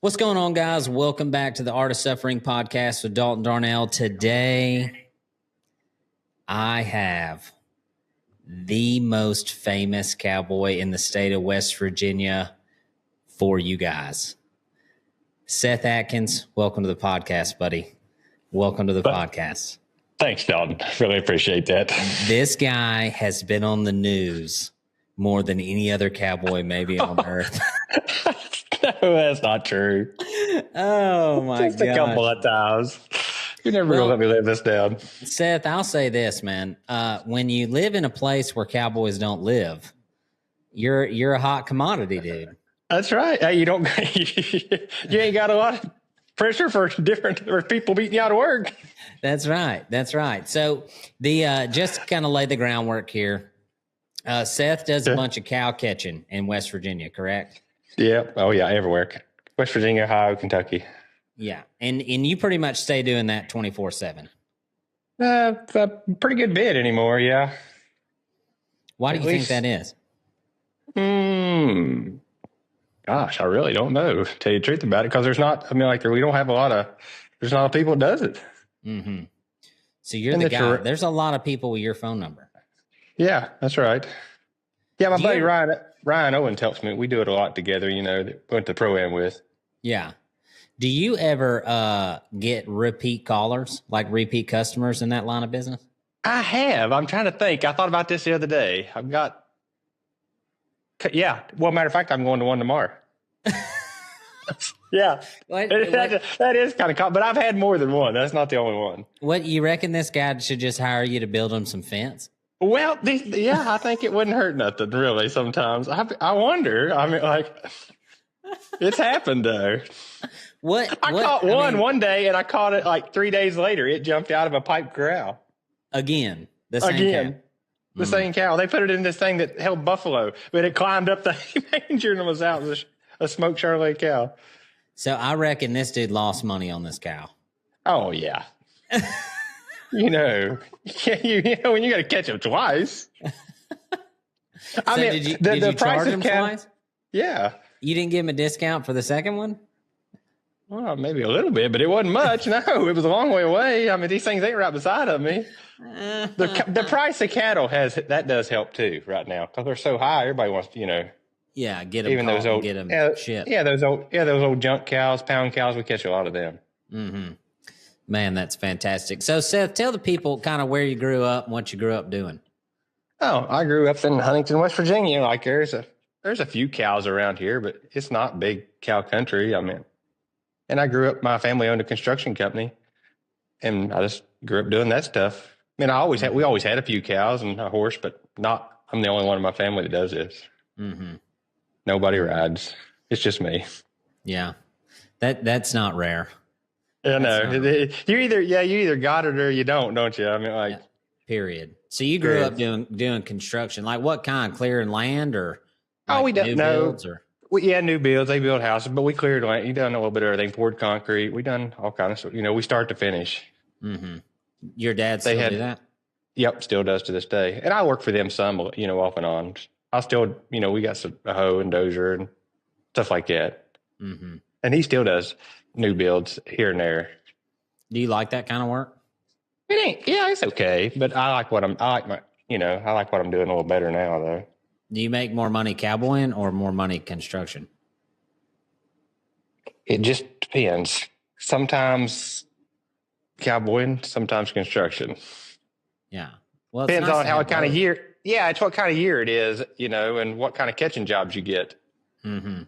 What's going on, guys? Welcome back to the Art of Suffering podcast with Dalton Darnell. Today, I have the most famous cowboy in the state of West Virginia for you guys. Seth Adkins, welcome to the podcast, buddy. Welcome to the podcast. Thanks, Dalton. Really appreciate that. This guy has been on the news more than any other cowboy maybe on earth. No, that's not true. Oh, my God. Just a couple of times. You're never going to let me live this down. Seth, I'll say this, man. When you live in a place where cowboys don't live, you're a hot commodity, dude. That's right. Hey, you ain't got a lot of pressure for people beating you out of work. That's right. That's right. So just kind of lay the groundwork here. Seth does a bunch of cow catching in West Virginia, correct? Yeah. Oh, yeah. Everywhere. West Virginia, Ohio, Kentucky. Yeah. And you pretty much stay doing that 24/7. A pretty good bit anymore, yeah. Why do you think that is? Gosh, I really don't know, to tell you the truth about it, because we don't have there's not a people that does it. Mm-hmm. So you're the guy. There's a lot of people with your phone number. Yeah, that's right. Yeah, my buddy Ryan Owens helps me. We do it a lot together, that went to Pro-Am with. Yeah. Do you ever get repeat callers, like repeat customers in that line of business? I have. I'm trying to think. I thought about this the other day. Well, matter of fact, I'm going to one tomorrow. Yeah. That is kind of cool, but I've had more than one. That's not the only one. What, you reckon this guy should just hire you to build him some fence? Well, I think it wouldn't hurt nothing, really, sometimes. I wonder. It's happened, though. I caught one day, and I caught it like 3 days later. It jumped out of a pipe corral. Again. The same cow. The same cow. They put it in this thing that held buffalo, but it climbed up the manger and was out with a smoked Charolais cow. So I reckon this dude lost money on this cow. Oh, yeah. When you got to catch him twice. Did you charge him twice? Yeah. You didn't give him a discount for the second one? Well, maybe a little bit, but it wasn't much. No, it was a long way away. I mean, these things ain't right beside of me. The price of cattle does help too right now, because they're so high. Everybody wants to, Yeah, get them get them shipped. Yeah, those old junk cows, pound cows. We catch a lot of them. Mm-hmm. Man, that's fantastic. So, Seth, tell the people kind of where you grew up and what you grew up doing. Oh, I grew up in Huntington, West Virginia. Like there's a few cows around here, but it's not big cow country. And I grew up. My family owned a construction company, and I just grew up doing that stuff. We always had a few cows and a horse, but I'm the only one in my family that does this. Mm-hmm. Nobody rides. It's just me. Yeah, that's not rare. Yeah, no. You either got it or you don't you? Period. So you grew up doing construction. Like what kind? Clearing land or? We don't know. Builds or? New builds. They build houses, but we cleared land. You done a little bit of everything. Poured concrete. We done all kinds of stuff. We start to finish. Mm-hmm. Your dad still do that? Yep, still does to this day. And I work for them some, off and on. I still, we got a hoe and dozer and stuff like that. Mm-hmm. And he still does new builds here and there. Do you like that kind of work? It ain't. Yeah, it's okay. But I like what I'm doing a little better now, though. Do you make more money cowboying or more money construction? It just depends. Sometimes cowboying, sometimes construction. Yeah. Well, depends on how kind of year. Yeah, it's what kind of year it is, and what kind of catching jobs you get. Mm-hmm.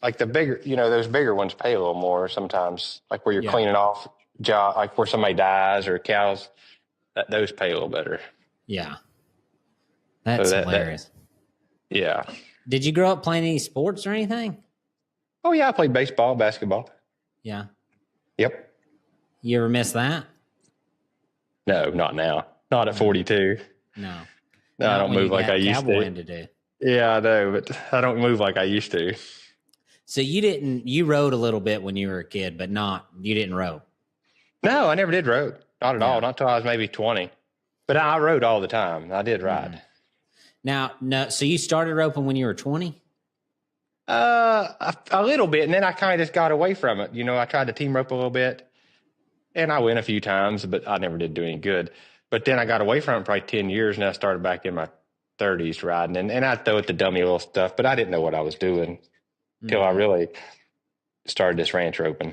Like the bigger, those bigger ones pay a little more sometimes. Like where you're cleaning off job, like where somebody dies or cows, those pay a little better. Yeah. That's hilarious. Yeah. Did you grow up playing any sports or anything? Oh, yeah. I played baseball, basketball. Yeah. Yep. You ever miss that? No, not now. Not at 42. No. No, I don't move like I used to do. Yeah, I know, but I don't move like I used to. So you rode a little bit when you were a kid, but you didn't row. No, I never did row. Not at all. Not until I was maybe 20. But I rode all the time. I did ride. Now, no. So you started roping when you were 20? A little bit, and then I kind of just got away from it. I tried to team rope a little bit, and I went a few times, but I never did do any good. But then I got away from it probably 10 years, and I started back in my 30s riding, and I'd throw at the dummy little stuff, but I didn't know what I was doing till I really started this ranch roping.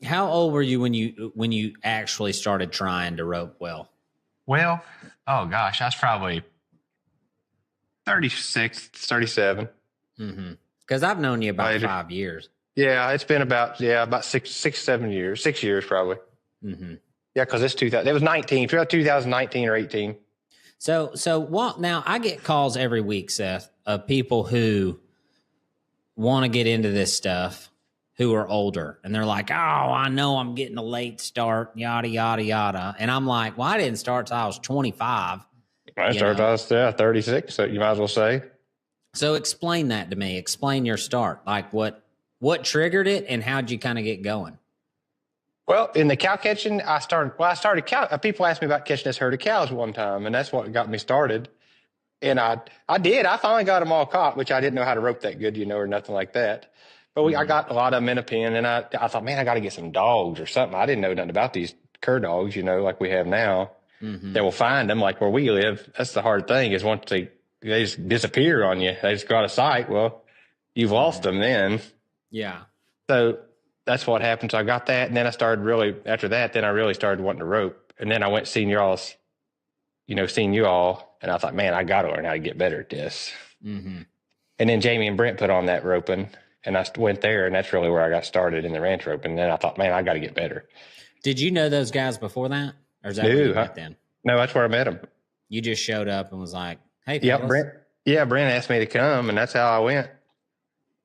How old were you when you actually started trying to rope well? Well, oh gosh, I was probably 36, 37. Because I've known you about 5 years. Yeah, it's been about 7 years, 6 years probably. Yeah, because it's 2000. It was 2019 or 18. So what? Now I get calls every week, Seth, of people who want to get into this stuff, who are older, and they're like, "Oh, I know I'm getting a late start, yada yada yada," and I'm like, "Well, I didn't start till I was 25." I started when I was 36, so you might as well say. So explain that to me. Explain your start. Like what triggered it, and how'd you kind of get going? Well, in the cow catching, I started cow. People asked me about catching this herd of cows one time, and that's what got me started. And I did. I finally got them all caught, which I didn't know how to rope that good, or nothing like that. But I got a lot of them in a pen, and I thought, man, I got to get some dogs or something. I didn't know nothing about these cur dogs, like we have now. They will find them like where we live. That's the hard thing is once they just disappear on you. They just go out of sight. Well, you've lost them then. Yeah. So that's what happened. So I got that. And then I started after that, then I really started wanting to rope. And then I went seeing you all. And I thought, man, I got to learn how to get better at this. And then Jamie and Brent put on that roping. And I went there, and that's really where I got started in the ranch roping. And then I thought, man, I got to get better. Did you know those guys before that? Or is that where you met them? No, that's where I met them. You just showed up and was like, hey, fellas. Brent asked me to come, and that's how I went.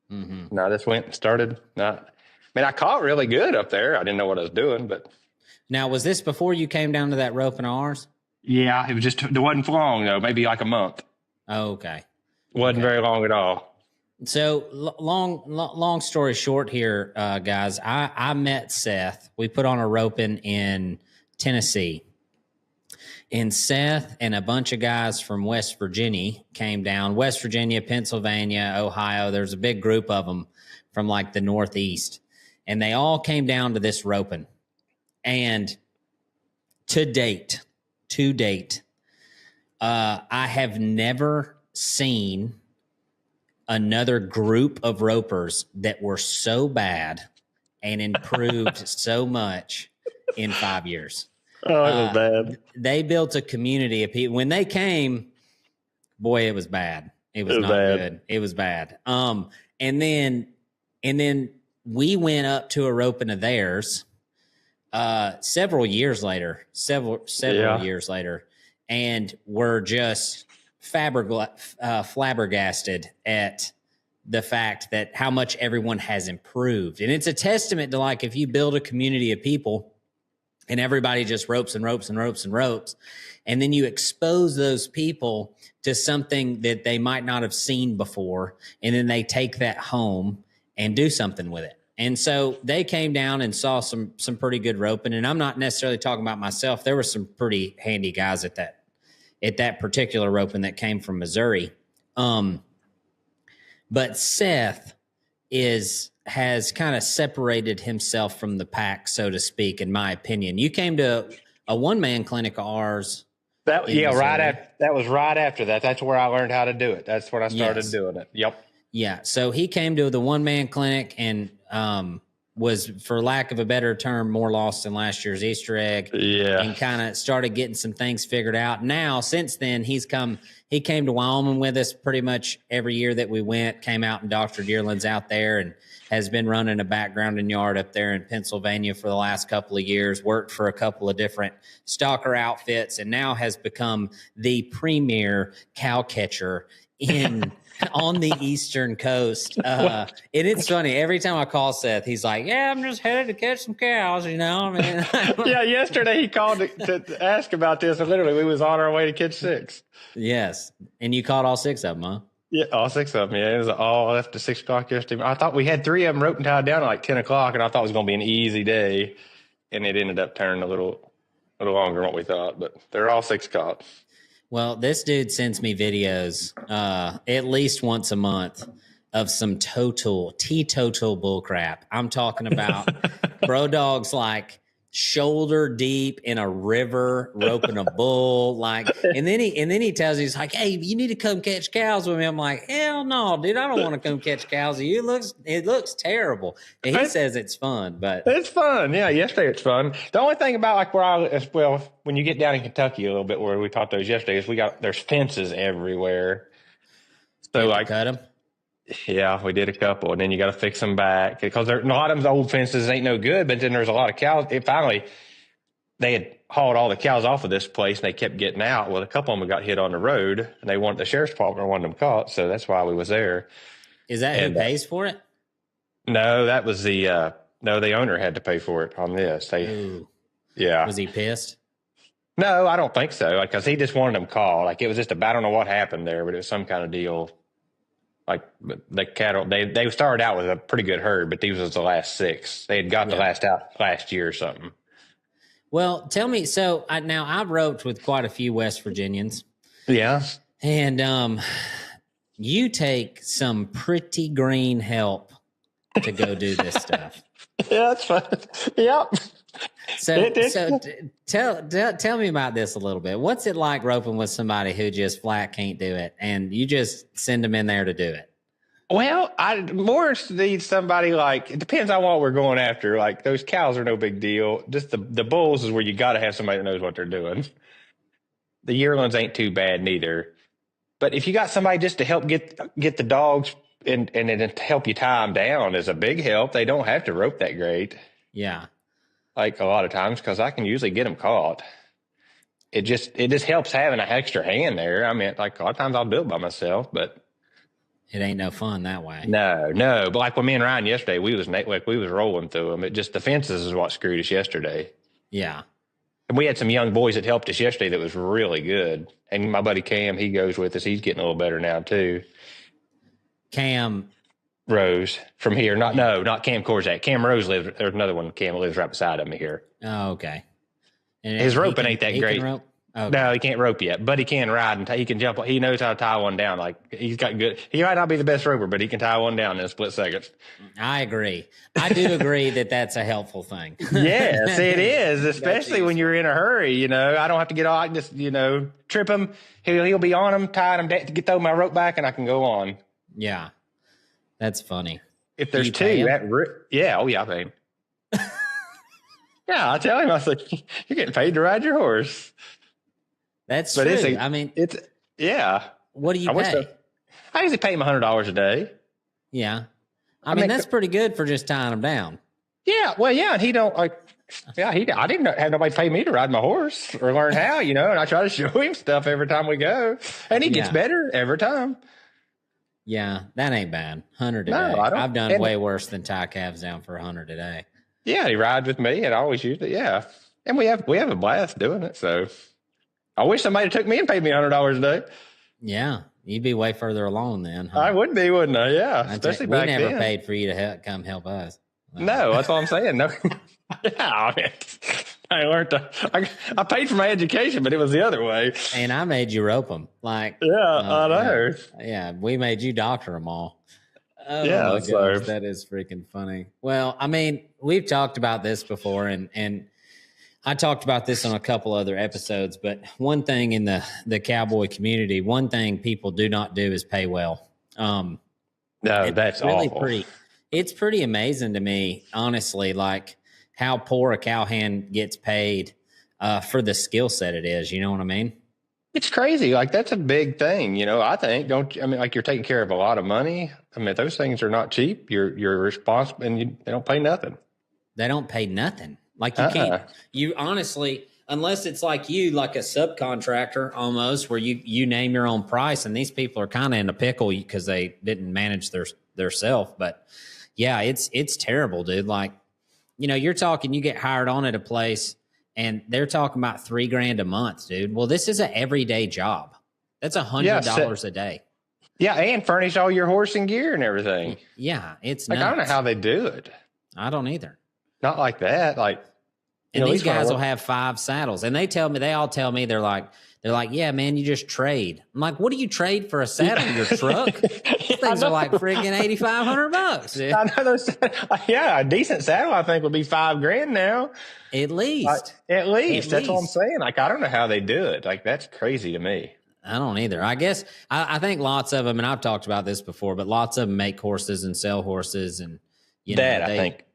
And I just went and started. I caught really good up there. I didn't know what I was doing, but. Now, was this before you came down to that rope and ours? Yeah, it wasn't for long, though. Maybe like a month. Oh, okay. Wasn't very long at all. So long story short here, guys, I met Seth. We put on a roping in Tennessee. And Seth and a bunch of guys from West Virginia came down. West Virginia, Pennsylvania, Ohio. There's a big group of them from like the Northeast. And they all came down to this roping. And to date, I have never seen another group of ropers that were so bad and improved so much in 5 years. Oh, it was bad. They built a community of people. When they came, boy, it was bad. It was not good. It was bad. And then we went up to a roping of theirs several years later, years later, and were just flabbergasted at the fact that how much everyone has improved. And it's a testament to, like, if you build a community of people and everybody just ropes and ropes and ropes and ropes, and then you expose those people to something that they might not have seen before, and then they take that home and do something with it. And so they came down and saw some pretty good roping. And I'm not necessarily talking about myself. There were some pretty handy guys at that particular roping that came from Missouri. But Seth has kind of separated himself from the pack, so to speak, in my opinion. You came to a one-man clinic of ours. That was right after that. That's where I learned how to do it. That's when I started doing it. Yep. Yeah. So he came to the one-man clinic and was, for lack of a better term, more lost than last year's Easter egg. Yeah. And kind of started getting some things figured out. Now, since then, he came to Wyoming with us pretty much every year that we went, came out and Dr. Dearland's out there, and has been running a backgrounding yard up there in Pennsylvania for the last couple of years, worked for a couple of different stalker outfits, and now has become the premier cow catcher on the Eastern Coast. And it's funny. Every time I call Seth, he's like, yeah, I'm just headed to catch some cows, I mean. Yeah, yesterday he called to ask about this, and literally we was on our way to catch 6. Yes. And you caught all 6 of them, huh? Yeah, all 6 of them. Yeah, it was all after 6 o'clock yesterday. I thought we had 3 of them roped and tied down at like 10 o'clock, and I thought it was going to be an easy day, and it ended up turning a little longer than what we thought, but they're all 6 caught. Well, this dude sends me videos at least once a month of some teetotal bullcrap. I'm talking about bro dogs like shoulder deep in a river roping a bull, like, and then he tells you, he's like, hey, you need to come catch cows with me. I'm like, hell no, dude, I don't want to come catch cows with you. It looks terrible. And he says it's fun, but it's fun. Yeah, yesterday it's fun. The only thing about like when you get down in Kentucky a little bit where we taught those yesterday is there's fences everywhere. So like cut them. Yeah, we did a couple, and then you got to fix them back because a lot of them old fences ain't no good. But then there's a lot of cows. They had hauled all the cows off of this place, and they kept getting out. Well, a couple of them got hit on the road, and the sheriff's department wanted them caught, so that's why we was there. Is that who pays for it? No, that was the owner had to pay for it on this. Yeah. Was he pissed? No, I don't think so. Because he just wanted them caught. Like it was just I don't know what happened there, but it was some kind of deal. Like the cattle, they started out with a pretty good herd, but these was the last 6. They had got the last out last year or something. Well, tell me. So now I've roped with quite a few West Virginians. Yeah, and you take some pretty green help to go do this stuff. Yeah, that's fun. Yep. So tell me about this a little bit. What's it like roping with somebody who just flat can't do it, and you just send them in there to do it? Well, I more need somebody like, it depends on what we're going after. Like those cows are no big deal. Just the bulls is where you got to have somebody that knows what they're doing. The yearlings ain't too bad neither. But if you got somebody just to help get the dogs and then to help you tie them down is a big help. They don't have to rope that great. Yeah. Like a lot of times, because I can usually get them caught. It just helps having an extra hand there. I mean, like a lot of times I'll do it by myself, but it ain't no fun that way. No. But like when me and Ryan yesterday, we was rolling through them. It just the fences is what screwed us yesterday. Yeah. And we had some young boys that helped us yesterday that was really good. And my buddy Cam, he goes with us. He's getting a little better now too. Cam Rose from here. Not Cam Korzak. Cam Rose lives. There's another one. Cam lives right beside him here. Oh, okay. And his roping ain't that great. Okay. No, he can't rope yet, but he can ride and he can jump. He knows how to tie one down. Like he's got good. He might not be the best roper, but he can tie one down in a split second. I agree. I do agree that that's a helpful thing. Yes, it is, especially when you're in a hurry. You know, I don't have to get all. I can just trip him. He'll be on him, tie him, throw my rope back, and I can go on. Yeah, that's funny. If there's two, yeah, I pay him. Yeah, I tell him, I said, you're getting paid to ride your horse. That's true. Yeah. What do you pay? I usually pay him $100 a day. Yeah. I mean, that's pretty good for just tying him down. Yeah. Well, yeah. And he don't like, I didn't have nobody pay me to ride my horse or learn how, and I try to show him stuff every time we go, and he gets better every time. Yeah. That ain't bad. 100 a day. I've done way worse than tie calves down for 100 a day. Yeah. He rides with me and I always use it. Yeah. And we have a blast doing it. So I wish somebody took me and paid me $100 a day. Yeah, you'd be way further along then. Huh? I would be, wouldn't I? Yeah, especially back then. We never paid for you to come help us. No, that's what I'm saying. No, yeah, I learned. I paid for my education, but it was the other way. And I made you rope them. Like, yeah, I know. Yeah, we made you doctor them all. Oh, yeah, my gosh, that is freaking funny. Well, I mean, we've talked about this before, and I talked about this on a couple other episodes, but one thing in the cowboy community, one thing people do not do is pay well. No, that's really awful. It's pretty amazing to me, honestly, like how poor a cowhand gets paid for the skill set it is. You know what I mean? It's crazy. Like that's a big thing. I think, like you're taking care of a lot of money. I mean, those things are not cheap. You're responsible, and they don't pay nothing. They don't pay nothing. Like you honestly, unless it's like like a subcontractor almost, where you name your own price, and these people are kind of in a pickle because they didn't manage their self. But yeah, it's terrible, dude. Like, you're talking, you get hired on at a place and they're talking about $3,000 a month, dude. Well, this is an everyday job. That's $100 a day. Yeah. And furnish all your horse and gear and everything. Yeah. It's like, nuts. I don't know how they do it. I don't either. Not like that. Like, And these guys will have 5 saddles, and they all tell me, they're like, yeah, man, you just trade. I'm like, what do you trade for a saddle? Your truck? Things are like freaking $8,500, dude. I know those. Yeah, a decent saddle I think would be $5,000 now. At least. At least. That's what I'm saying. Like, I don't know how they do it. Like, that's crazy to me. I don't either. I guess I think lots of them, and I've talked about this before, but lots of them make horses and sell horses, and I think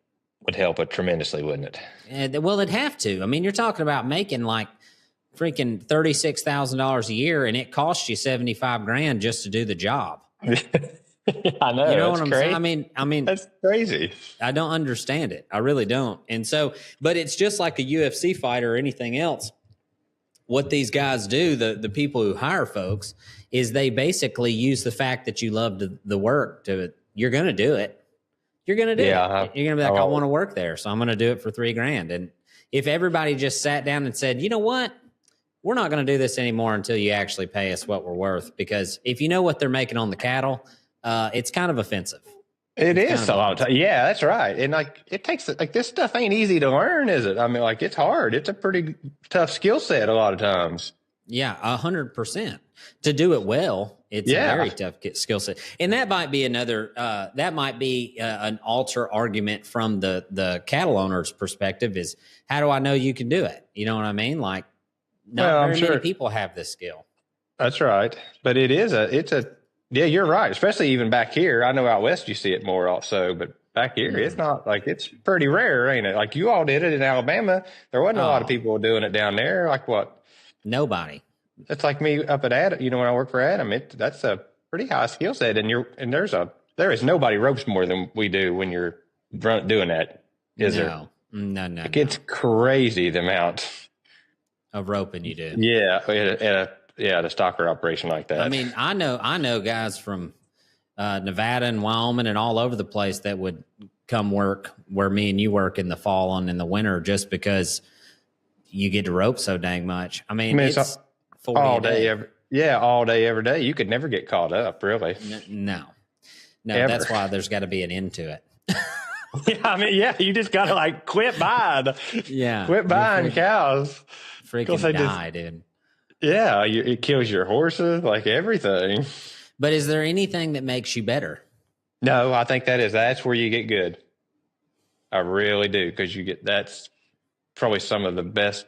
would help it tremendously, wouldn't it? Well, it'd have to. I mean, you're talking about making like freaking $36,000 a year, and it costs you $75,000 just to do the job. I know. You know what I'm saying? I mean, that's crazy. I don't understand it. I really don't. And so, but it's just like a UFC fighter or anything else. What these guys do, the people who hire folks, is they basically use the fact that you love the work you're going to do it. You're going to do it. You're going to be like, I want to work there, so I'm going to do it for $3,000. And if everybody just sat down and said, you know what, we're not going to do this anymore until you actually pay us what we're worth, because if you know what they're making on the cattle, it's kind of offensive. It is a lot of time. Yeah, that's right. And like, it takes, like, this stuff ain't easy to learn, is it? I mean, like, it's hard. It's a pretty tough skill set a lot of times. Yeah, 100%. To do it well, it's a very tough skill set. And that might be an alter argument from the cattle owner's perspective, is how do I know you can do it? You know what I mean? Like, not very many people have this skill. That's right. But yeah, you're right. Especially even back here. I know out west you see it more also, but back here it's not, like, it's pretty rare, ain't it? Like, you all did it in Alabama. There wasn't a lot of people doing it down there. Like, what? Nobody. It's like me up at Adam. When I work for Adam, that's a pretty high skill set, and there is nobody ropes more than we do when you're doing that. Is there? No. Like, it's crazy the amount of roping you do. Yeah, at a stocker operation like that. I mean, I know guys from Nevada and Wyoming and all over the place that would come work where me and you work in the fall and in the winter, just because you get to rope so dang much. I mean it's all day, all day, every day. You could never get caught up, really. No, that's why there's got to be an end to it. You just got to, like, quit buying. Yeah. Quit buying cows. Freaking die, dude. Yeah, it kills your horses, like everything. But is there anything that makes you better? No, I think that's where you get good. I really do, because that's probably some of the best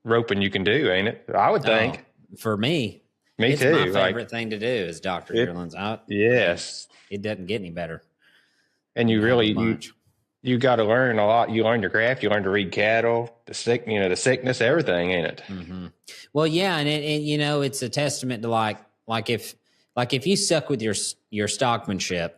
roping you can do, ain't it? I would think. For me. Me too. It's my favorite thing to do is Dr. Yearlings. Yes. It doesn't get any better. And you really, you got to learn a lot. You learn your craft. You learn to read cattle, the sickness, everything, ain't it? Mm-hmm. Well, yeah, and it's a testament to like if you suck with your stockmanship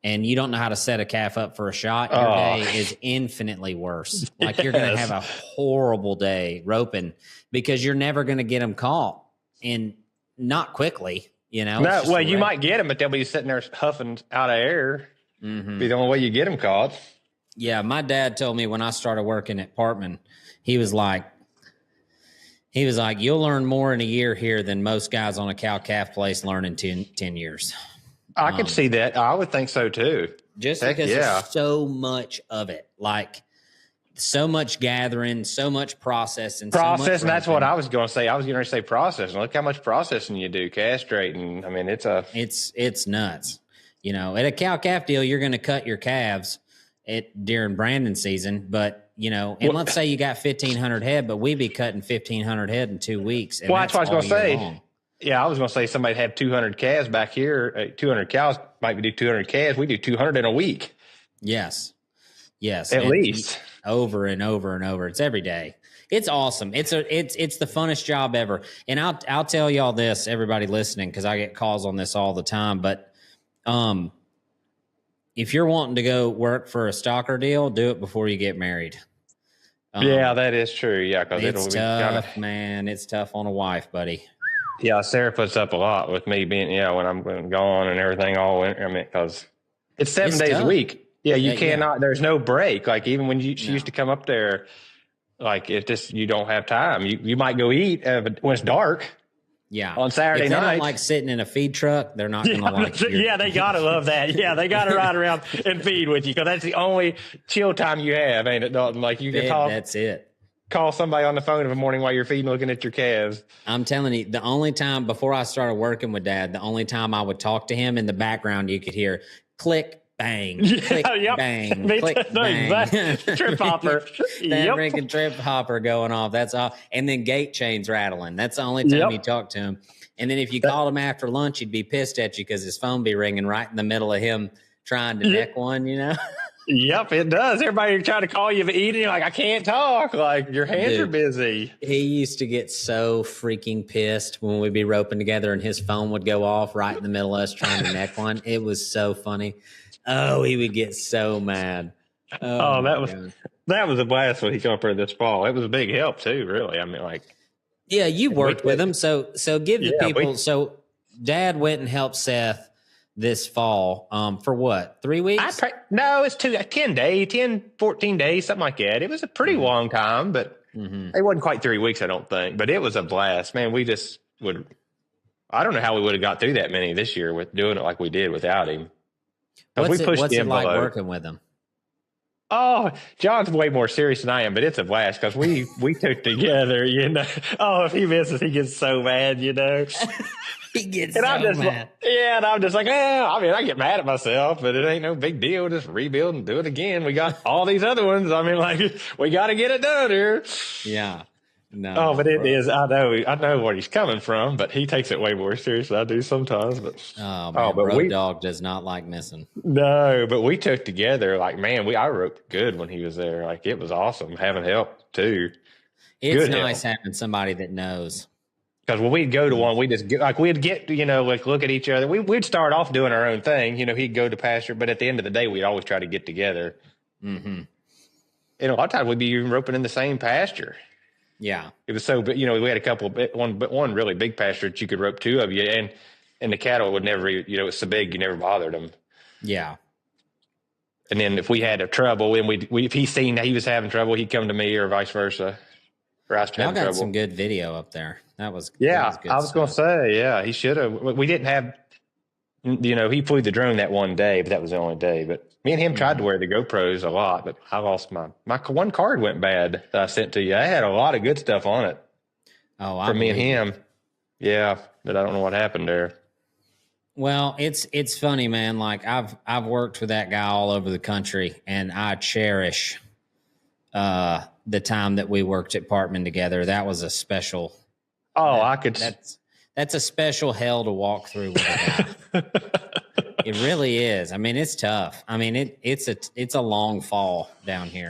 and you don't know how to set a calf up for a shot, your day is infinitely worse. Like, you're going to have a horrible day roping, because you're never going to get them caught, and not quickly. No, well, you might get them, but they'll be sitting there huffing out of air. Mm-hmm. Be the only way you get them caught. Yeah, my dad told me when I started working at Parkman, he was like, you'll learn more in a year here than most guys on a cow-calf place learn in 10 years. I could see that. I would think so, too. Just because there's so much of it. Like, so much gathering, so much processing. Processing, that's what I was going to say. I was going to say processing. Look how much processing you do, castrating. I mean, it's nuts. At a cow-calf deal, you're going to cut your calves during branding season, but and let's say you got 1,500 head, but we be cutting 1,500 head in 2 weeks. And that's what I was going to say. Long. Yeah, I was going to say somebody have 200 calves back here. 200 cows might do 200 calves. We do 200 in a week. Yes. At least over and over and over. It's every day. It's awesome. It's the funnest job ever. And I'll tell y'all this, everybody listening, because I get calls on this all the time. But if you're wanting to go work for a stalker deal, do it before you get married. Yeah, that is true. Yeah, because it's tough, man. It's tough on a wife, buddy. Yeah, Sarah puts up a lot with me being when I'm gone and everything all winter. I mean, because it's 7 days a week. Yeah, you cannot. There's no break. Like, even when she used to come up there, like, it just, you don't have time. You might go eat when it's dark. Yeah. on Saturday if they night. don't like sitting in a feed truck, they're not going to like your... Yeah, they got to love that. Yeah, they got to ride around and feed with you because that's the only chill time you have, ain't it, Dalton? Like you can talk. That's it. Call somebody on the phone in the morning while you're feeding, looking at your calves. I'm telling you, the only time before I started working with Dad, the only time I would talk to him in the background, you could hear click, bang, click, bang, click, bang. Trip hopper. That freaking trip hopper going off. That's all. And then gate chains rattling. That's the only time you talk to him. And then if you called him after lunch, he'd be pissed at you because his phone be ringing right in the middle of him trying to neck one, you know? Yep, it does. Everybody trying to call you eating. You're like, I can't talk. Like, your hands are busy. He used to get so freaking pissed when we'd be roping together and his phone would go off right in the middle of us trying to neck one. It was so funny. Oh, he would get so mad. Oh, that was a blast when he came up here this fall. It was a big help too, really. I mean, like, yeah, you worked with him. So give the people. So Dad went and helped Seth this fall for what, 3 weeks? No, it's 10 days, 10, 14 days, something like that. It was a pretty long time, but it wasn't quite 3 weeks, I don't think. But it was a blast. Man, we just would – I don't know how we would have got through that many this year with doing it like we did without him. What's it like working with him? Oh, John's way more serious than I am, but it's a blast because we took together, you know. Oh, if he misses, he gets so mad, you know. He gets so mad. Yeah, and I'm just like, I mean, I get mad at myself, but it ain't no big deal. Just rebuild and do it again. We got all these other ones. I mean, like, we got to get it done here. Yeah. No. Oh, but it is. I know where he's coming from, but he takes it way more serious than I do sometimes. But but Road Dog does not like missing. No, but we took together. Like, man, I roped good when he was there. Like, it was awesome having help too. It's nice having somebody that knows. Because when we'd go to one, we'd get, you know, like look at each other. We'd start off doing our own thing. You know, he'd go to pasture, but at the end of the day, we'd always try to get together. Mm-hmm. And a lot of times we'd be even roping in the same pasture. Yeah. It was so, you know, we had a couple of one really big pasture that you could rope two of you, and the cattle would never, you know, it's so big you never bothered them. Yeah. And then if we had a trouble, and if he seen that he was having trouble, he'd come to me or vice versa. Y'all got some good video up there. That was good. I was going to say, yeah, he should have. We didn't have, you know, he flew the drone that one day, but that was the only day. But me and him tried to wear the GoPros a lot, but I lost my one card went bad that I sent to you. I had a lot of good stuff on it. Oh, for me and him. Yeah, but I don't know what happened there. Well, it's funny, man. Like I've worked with that guy all over the country, and I cherish the time that we worked at Partman together. That was a special. Oh, that's a special hell to walk through with a guy. It really is. I mean, it's tough. I mean, it's a long fall down here.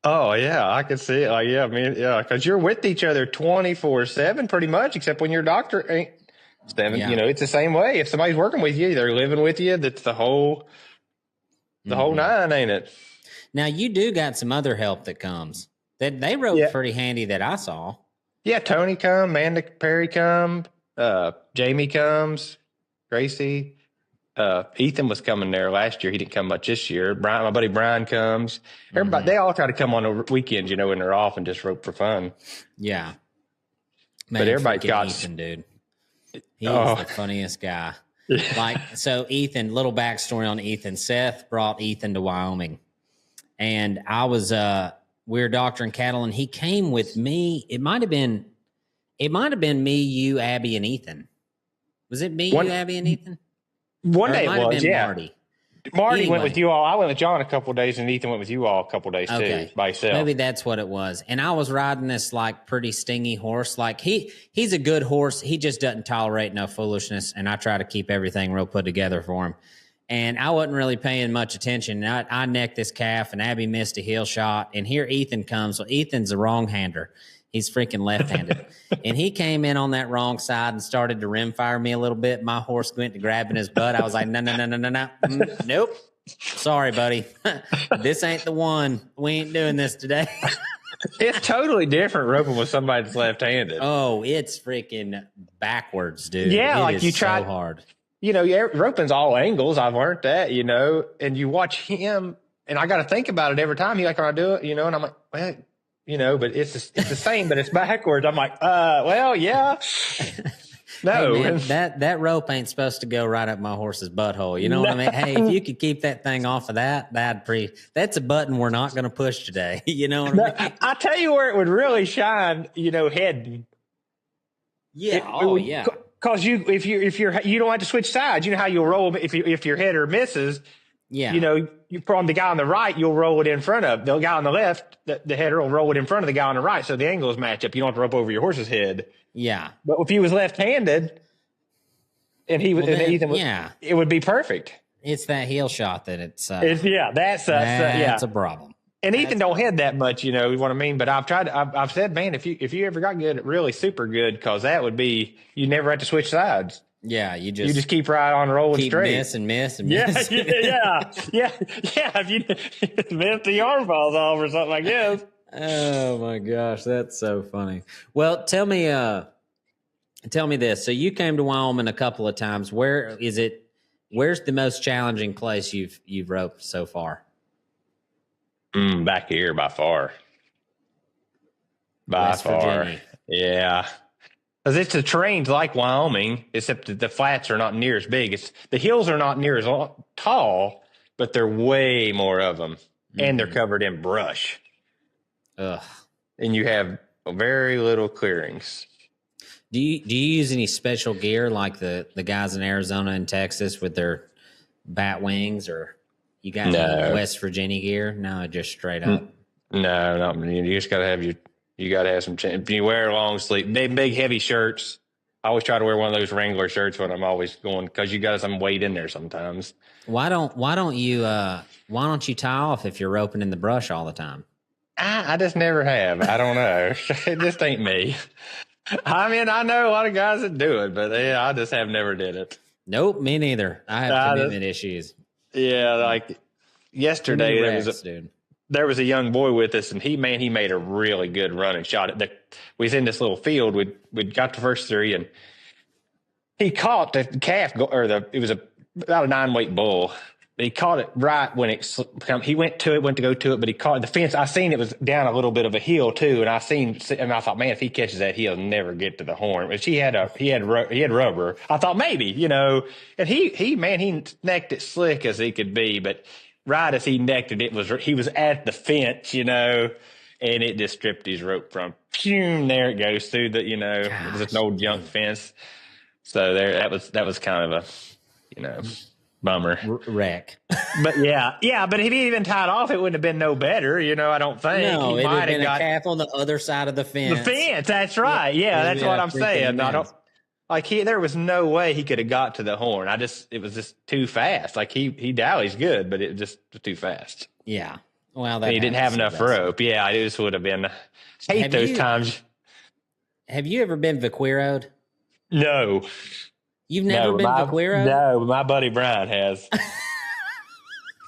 Oh yeah, I can see it. Like, yeah, I mean, yeah, because you're with each other 24/7 pretty much, except when your doctor ain't. You know, it's the same way. If somebody's working with you, they're living with you. That's the whole nine, ain't it? Now you do got some other help that comes. That they wrote pretty handy that I saw. Yeah, Tony come, Amanda Perry come, Jamie comes, Gracie. Ethan was coming there last year. He didn't come much this year. Brian, my buddy Brian comes. Everybody, they all try to come on the weekends, you know, when they're off and just rope for fun. Yeah. Man, but everybody got Ethan, dude. He's the funniest guy. Like, so Ethan, little backstory on Ethan. Seth brought Ethan to Wyoming, and I was we were doctoring cattle, and he came with me. It might have been me, you, Abby, and Ethan. Was it me, you, Abby, and Ethan? One day it was, yeah. Marty went with you all. I went with John a couple of days, and Ethan went with you all a couple of days too, by himself. Maybe that's what it was. And I was riding this like pretty stingy horse. Like he's a good horse. He just doesn't tolerate no foolishness. And I try to keep everything real put together for him. And I wasn't really paying much attention. I necked this calf, and Abby missed a heel shot. And here Ethan comes. So Ethan's a wrong hander. He's freaking left-handed. And he came in on that wrong side and started to rim fire me a little bit. My horse went to grabbing his butt. I was like, no. Nope. Sorry, buddy. This ain't the one. We ain't doing this today. It's totally different roping with somebody that's left-handed. Oh, it's freaking backwards, dude. Yeah, like you tried. So hard. You know, roping's all angles. I've learned that, you know, and you watch him, and I got to think about it every time. He's like, can I do it? You know, and I'm like, well, you know, but it's the same, but it's backwards. I'm like, well, yeah. No, Hey man, that rope ain't supposed to go right up my horse's butthole. You know what I mean? Hey, if you could keep that thing off of that's a button we're not going to push today. You know what I mean? I'll tell you where it would really shine. Head. Yeah. Yeah. Because you don't have to switch sides. You know how you'll roll if your header misses. Yeah. You from the guy on the right, you'll roll it in front of the guy on the left. The header will roll it in front of the guy on the right, so the angles match up. You don't have to rope over your horse's head. Yeah. But if he was left-handed, and Ethan was, it would be perfect. It's that heel shot that it's that's a problem. And Ethan don't head that much, you know what I mean? But I've said, man, if you ever got good, really super good, because that would be, you never have to switch sides. Yeah, you just keep right on rolling straight. Miss and miss. Yeah. If you miss, the arm falls off or something like this. Oh my gosh, that's so funny. Well, tell me this. So you came to Wyoming a couple of times. Where's the most challenging place you've roped so far? Back here by far. West Virginia. Yeah. Because it's the terrain's like Wyoming, except that the flats are not near as big. The hills are not near as tall, but they're way more of them, and they're covered in brush. Ugh. And you have very little clearings. Do you use any special gear like the guys in Arizona and Texas with their bat wings, or you got any West Virginia gear? No, just straight up. No, not you just gotta have you gotta have some. You wear long sleeve, big heavy shirts. I always try to wear one of those Wrangler shirts when I'm always going, because you got some weight in there sometimes. Why don't you tie off if you're roping in the brush all the time? I just never have. I don't know. It just ain't me. I mean, I know a lot of guys that do it, but I just have never did it. Nope, me neither. I have commitment issues. Yeah, like yesterday there was a young boy with us, and he made a really good running shot. We was in this little field. We'd got the first three, and he caught the calf, it was about a 9-weight bull. But he caught it right when he went to go to it, but he caught the fence. I seen it was down a little bit of a hill too, and I thought, man, if he catches that, he'll never get to the horn. But he had rubber. I thought maybe, and he necked it slick as he could be, but right as he necked it, he was at the fence, and it just stripped his rope from. There it goes through the, it was an old junk fence. So that was kind of a, bummer. Wreck. But but if he even tied off, it wouldn't have been no better, I don't think. No, it would have been a calf on the other side of the fence. The fence, that's right. Yeah, that's what I'm saying. There was no way he could have got to the horn. It was just too fast. Like he dallies good, but it just was too fast. Yeah. Well, he didn't have enough rope. Yeah, it just would have been. Hate those times. Have you ever been vaquiroed? No. You've never been vaquiroed? No, my buddy Brian has.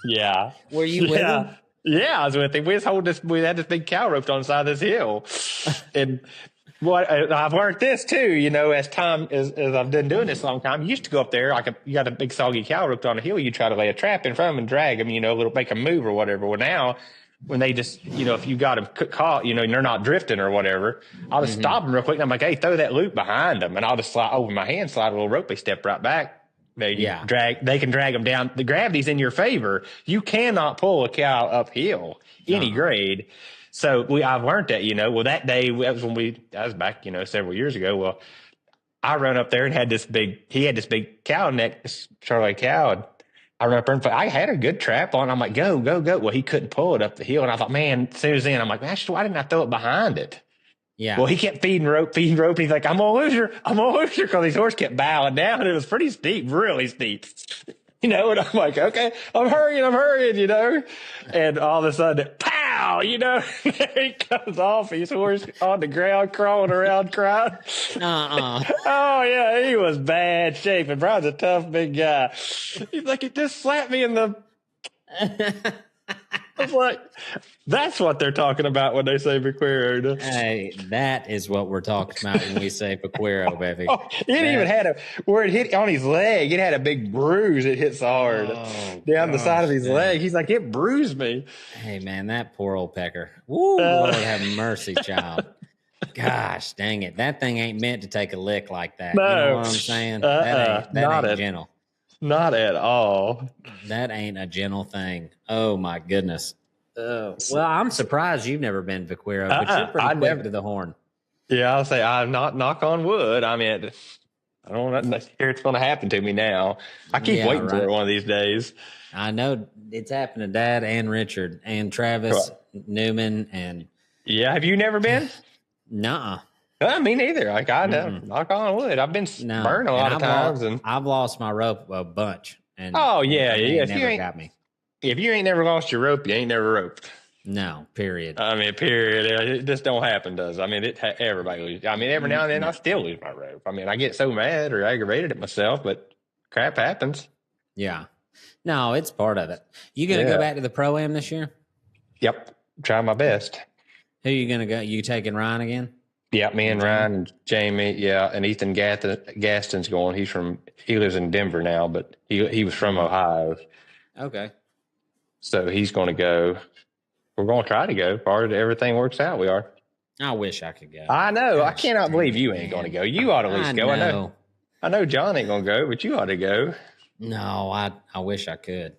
Yeah. Were you with him? Yeah, I was with him. We had this big cow roped on the side of this hill. And I've learned this too, as I've been doing this a long time. You used to go up there, you got a big soggy cow roped on a hill, you try to lay a trap in front of them and drag them, make them move or whatever. Well, now, when they just, if you got them caught, and they're not drifting or whatever, I'll just stop them real quick. And I'm like, hey, throw that loop behind them. And I'll just slide over my hand, slide a little rope. They step right back. They can drag them down. The gravity's in your favor. You cannot pull a cow uphill any grade. So I've learned that, well, that day, that was back, several years ago. Well, I run up there and he had this big cow neck, this Charlie cow. And I run up there and I had a good trap on. I'm like, go, go, go. Well, he couldn't pull it up the hill. And I thought, man, as soon as then, I'm like, man, why didn't I throw it behind it? Yeah. Well, he kept feeding rope. And he's like, I'm going to lose her. Because his horse kept bowing down. It was pretty steep, really steep. And I'm like, okay, I'm hurrying, And all of a sudden, pow, there he comes off. His horse on the ground, crawling around, crying. Oh, yeah, he was bad shape. And Brian's a tough, big guy. He's like, it just slapped me in the... I was like, that's what they're talking about when they say vaquero. Hey, that is what we're talking about when we say vaquero, baby. It even had where it hit on his leg, it had a big bruise. It hit so hard down the side of his leg. He's like, it bruised me. Hey, man, that poor old pecker. Woo, Lord have mercy, child. Gosh, dang it. That thing ain't meant to take a lick like that. No. You know what I'm saying? That ain't gentle. Not at all. That ain't a gentle thing. Oh, my goodness. Oh, well, I'm surprised you've never been vaquero, but you're pretty quick to the horn. Yeah, I'll say I'm not, knock on wood. I mean, I don't hear it's going to happen to me now. I keep waiting for it one of these days. I know it's happened to Dad and Richard and Travis Newman. And yeah, have you never been? Nuh-uh. Me neither. Like, I know, knock on wood. I've been burned a lot of times. And I've lost my rope a bunch. And yeah. If you ain't got me. If you ain't never lost your rope, you ain't never roped. No, period. I mean, period. It just don't happen, does it? I mean, everybody loses. I mean, every now and then I still lose my rope. I mean, I get so mad or aggravated at myself, but crap happens. Yeah. No, it's part of it. You going to go back to the Pro-Am this year? Yep. Try my best. Who are you going to go? You taking Ryan again? Yeah, me and Ryan and Jamie. Yeah, and Ethan Gaston's going. He lives in Denver now, but he was from Ohio. Okay. So he's going to go. We're going to try to go. Part of everything works out. We are. I wish I could go. I know. Gosh, I cannot believe you ain't going to go. You ought to at least go. I know John ain't going to go, but you ought to go. No, I wish I could.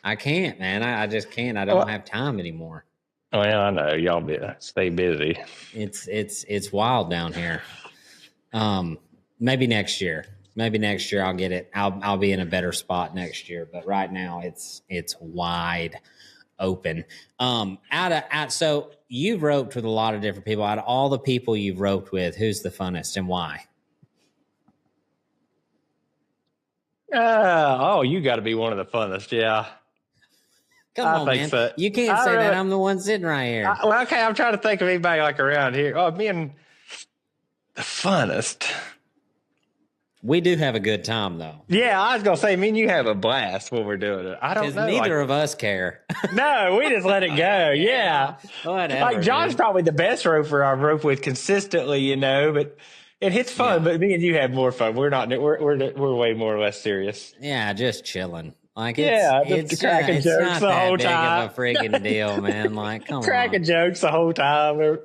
I can't, man. I just can't. I don't have time anymore. Well, I know y'all stay busy. It's wild down here. Maybe next year. I'll get it. I'll be in a better spot next year. But right now it's wide open. So you've roped with a lot of different people. Out of all the people you've roped with, who's the funnest and why? You got to be one of the funnest. Yeah. Come on, man. So. You can't say that. I'm the one sitting right here. Okay. I'm trying to think of anybody like around here. Oh, me and the funnest. We do have a good time, though. Yeah, I was going to say, me and you have a blast when we're doing it. I don't know. Neither of us care. No, we just let it go. Yeah. Whatever. Like, John's probably the best roper I've roped with consistently, but it hits fun. Yeah. But me and you have more fun. We're not. We're way more or less serious. Yeah, just chilling. Like, it's cracking jokes the whole time. Of a friggin' deal, man. Like, come on. Cracking jokes the whole time.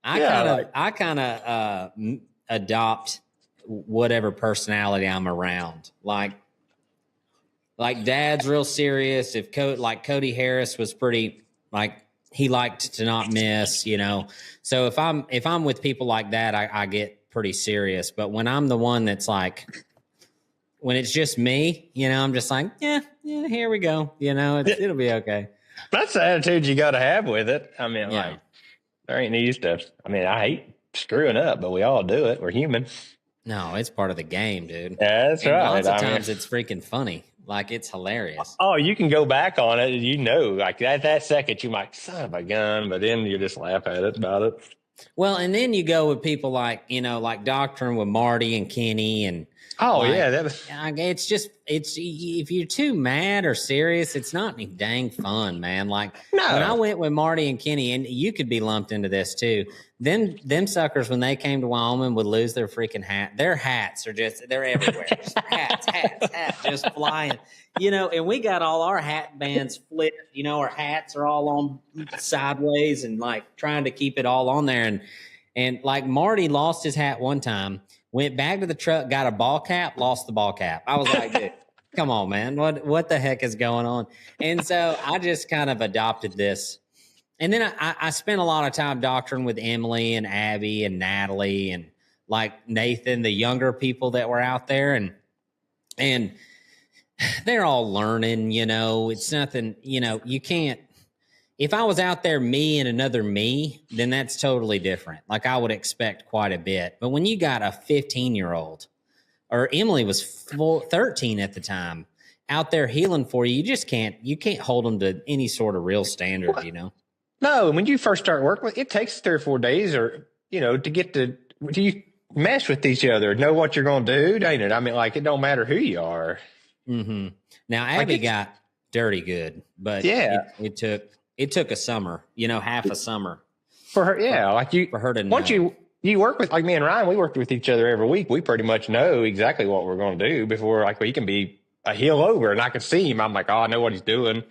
I kind of adopt whatever personality I'm around. Like Dad's real serious. If Cody Harris was pretty, like, he liked to not miss, So if I'm with people like that, I get pretty serious. But when I'm the one that's like, when it's just me, I'm just like, yeah, here we go. It'll be okay. That's the attitude you got to have with it. I mean, like, there ain't any stuff. I mean, I hate screwing up, but we all do it. We're human. No, it's part of the game, dude. Yeah, that's right. Lots of times it's freaking funny. Like, it's hilarious. Oh, you can go back on it. Like that second, you might, son of a gun, but then you just laugh at it about it. Well, and then you go with people like, like Doctrine with Marty and Kenny and. Oh, like, yeah. It's if you're too mad or serious, it's not any dang fun, man. Like, when I went with Marty and Kenny, and you could be lumped into this too, them suckers, when they came to Wyoming, would lose their freaking hat. Their hats they're everywhere. Just hats, just flying. And we got all our hat bands flipped. Our hats are all on sideways and like trying to keep it all on there. And like Marty lost his hat one time, went back to the truck, got a ball cap, lost the ball cap. I was like, dude, come on, man. What the heck is going on? And so I just kind of adopted this. And then I spent a lot of time doctoring with Emily and Abby and Natalie and like Nathan, the younger people that were out there. And they're all learning, it's nothing, you can't. If I was out there, me and another me, then that's totally different. Like, I would expect quite a bit. But when you got a 15-year-old, or Emily was 13 at the time, out there healing for you, you can't hold them to any sort of real standard, No, when you first start working, it takes 3 or 4 days or, to get do you mesh with each other, know what you're going to do, ain't it? I mean, like, it don't matter who you are. Mm-hmm. Now, Abby got dirty good, but it took a summer, half a summer for her. Yeah. For her to know. Once you work with, like me and Ryan, we worked with each other every week. We pretty much know exactly what we're going to do before, like, he can be a heel over and I can see him. I'm like, oh, I know what he's doing.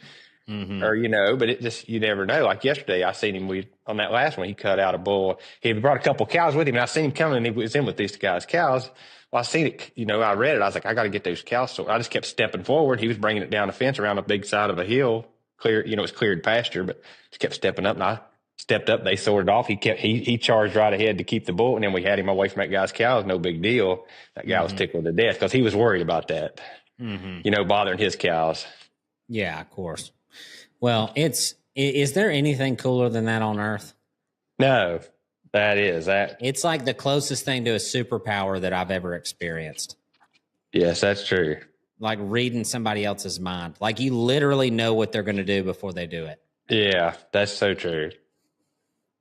or, but it just, you never know. Like yesterday, I seen him, on that last one, he cut out a bull. He brought a couple cows with him, and I seen him coming, and he was in with these guys' cows. Well, I seen it, I read it. I was like, I got to get those cows. So I just kept stepping forward. He was bringing it down the fence around a big side of a hill, clear, it was cleared pasture, but just kept stepping up, and I stepped up. They sorted off. He charged right ahead to keep the bull, and then we had him away from that guy's cows. No big deal. That guy was tickled to death because he was worried about that, bothering his cows. Yeah, of course. Well, is there anything cooler than that on Earth? No, that. It's like the closest thing to a superpower that I've ever experienced. Yes, that's true. Like reading somebody else's mind. Like you literally know what they're going to do before they do it. Yeah, that's so true.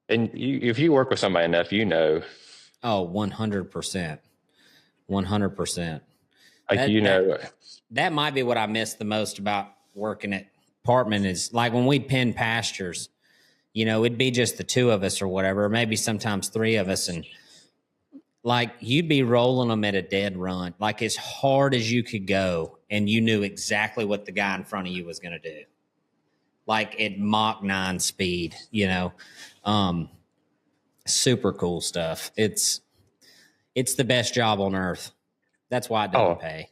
And if you work with somebody enough, Oh, 100%. 100%. That might be what I miss the most about working at apartment is like when we'd pen pastures, it'd be just the two of us or whatever, or maybe sometimes three of us. And like you'd be rolling them at a dead run, like as hard as you could go. And you knew exactly what the guy in front of you was going to do. Like at Mach 9 speed, super cool stuff. It's the best job on earth. That's why it doesn't pay.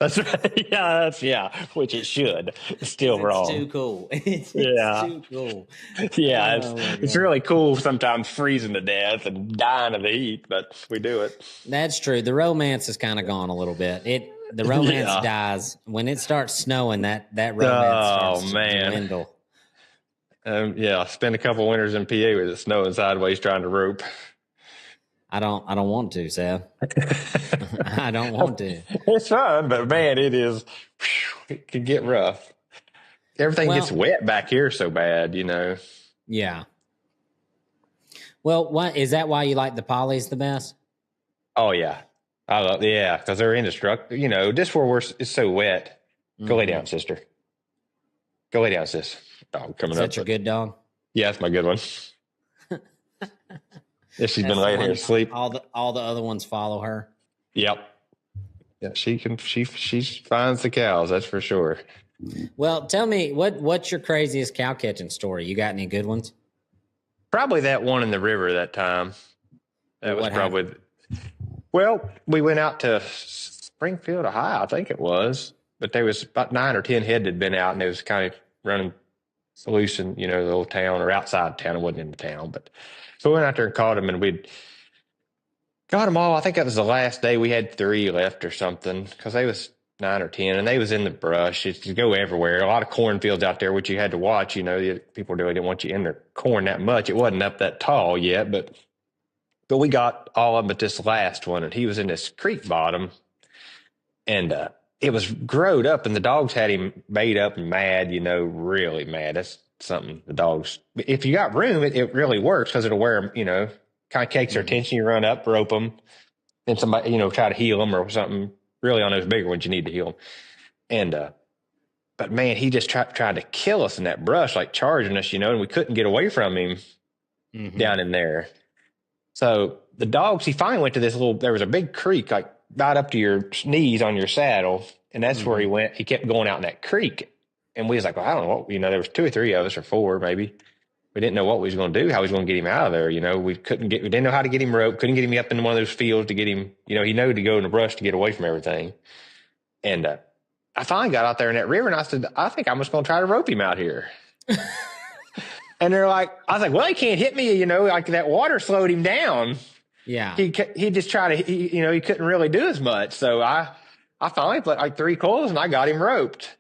That's right. Yeah, which it should. It's still wrong. It's too cool. It's too cool. Yeah, it's really cool sometimes freezing to death and dying of the heat, but we do it. That's true. The romance has kind of gone a little bit. The romance dies. When it starts snowing, that romance starts to dwindle. I spent a couple winters in PA with it snowing sideways trying to rope. I don't want to, Seth. I don't want to. It's fun, but man, it can get rough. Everything gets wet back here so bad, Yeah. Well, is that why you like the polys the best? Oh yeah. Because they're indestructible. Just where it's so wet. Go lay down, sister. Go lay down, sis. Dog coming up. Is that your good dog? Yeah, that's my good one. Yeah, she's been laying here asleep. All the other ones follow her. Yep. Yeah, she finds the cows, that's for sure. Well, tell me what's your craziest cow catching story? You got any good ones? Probably that one in the river that time. That was probably happened? Well, we went out to Springfield, Ohio, I think it was, but there was about 9 or 10 head that had been out, and it was kind of running loose in the little town or outside town. It wasn't in the town, but so we went out there and caught them, and we'd got them all. I think that was the last day. We had 3 left or something because they was 9 or 10, and they was in the brush. You go everywhere. A lot of cornfields out there, which you had to watch. People really didn't want you in their corn that much. It wasn't up that tall yet, but we got all of them at this last one, and he was in this creek bottom, and it was growed up, and the dogs had him made up and mad, really mad. That's something the dogs, if you got room, it really works because it'll wear them, kind of takes their attention. You run up, rope them, then somebody, try to heal them or something. Really on those bigger ones, you need to heal them. And, but man, he just tried to kill us in that brush, like charging us, and we couldn't get away from him down in there. So the dogs, he finally went to there was a big creek, like about up to your knees on your saddle. And that's where he went. He kept going out in that creek. And we was like, well, I don't know what, there was 2 or 3 of us or 4 maybe. We didn't know what we was going to do, how we was going to get him out of there. We didn't know how to get him roped, couldn't get him up into one of those fields to get him, he knew to go in the brush to get away from everything. And I finally got out there in that river, and I said, I think I'm just going to try to rope him out here. And they're like, I was like, well, he can't hit me, like that water slowed him down. Yeah. He just tried to, he couldn't really do as much. So I finally put like 3 coils, and I got him roped.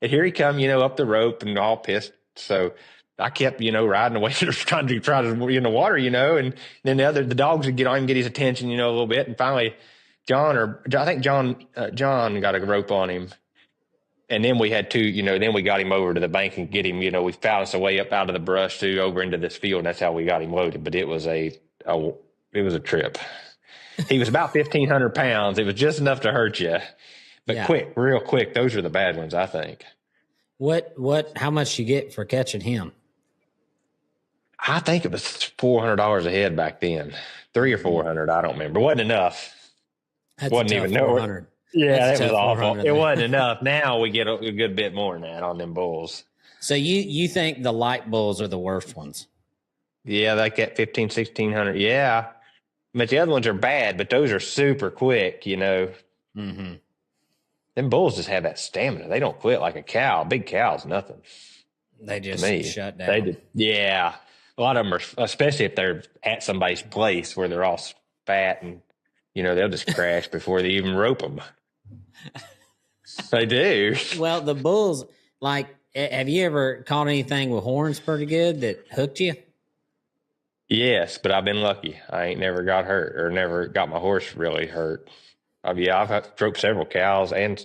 And here he come, up the rope and all pissed. So I kept, riding away, trying to in the water, and then the dogs would get on him, get his attention, a little bit. And finally, John got a rope on him. And then we had 2, then we got him over to the bank and get him, we found us a way up out of the brush too, over into this field. And that's how we got him loaded. But it was a trip. He was about 1,500 pounds. It was just enough to hurt you. But real quick, those are the bad ones, I think. How much you get for catching him? I think it was $400 a head back then. 300 or 400, I don't remember. It wasn't enough. Wasn't even 400. Yeah, that was awful. It wasn't enough. Now we get a good bit more than that on them bulls. So you think the light bulls are the worst ones? Yeah, like that 15, 1600. Yeah. But the other ones are bad, but those are super quick, Mm-hmm. Them bulls just have that stamina. They don't quit like a cow. Big cow's nothing They to just me. shut down. They did. Yeah. A lot of them are, especially if they're at somebody's place where they're all fat and, they'll just crash before they even rope them. They do. Well, the bulls, like, have you ever caught anything with horns pretty good that hooked you? Yes, but I've been lucky. I ain't never got hurt or never got my horse really hurt. I've roped several cows and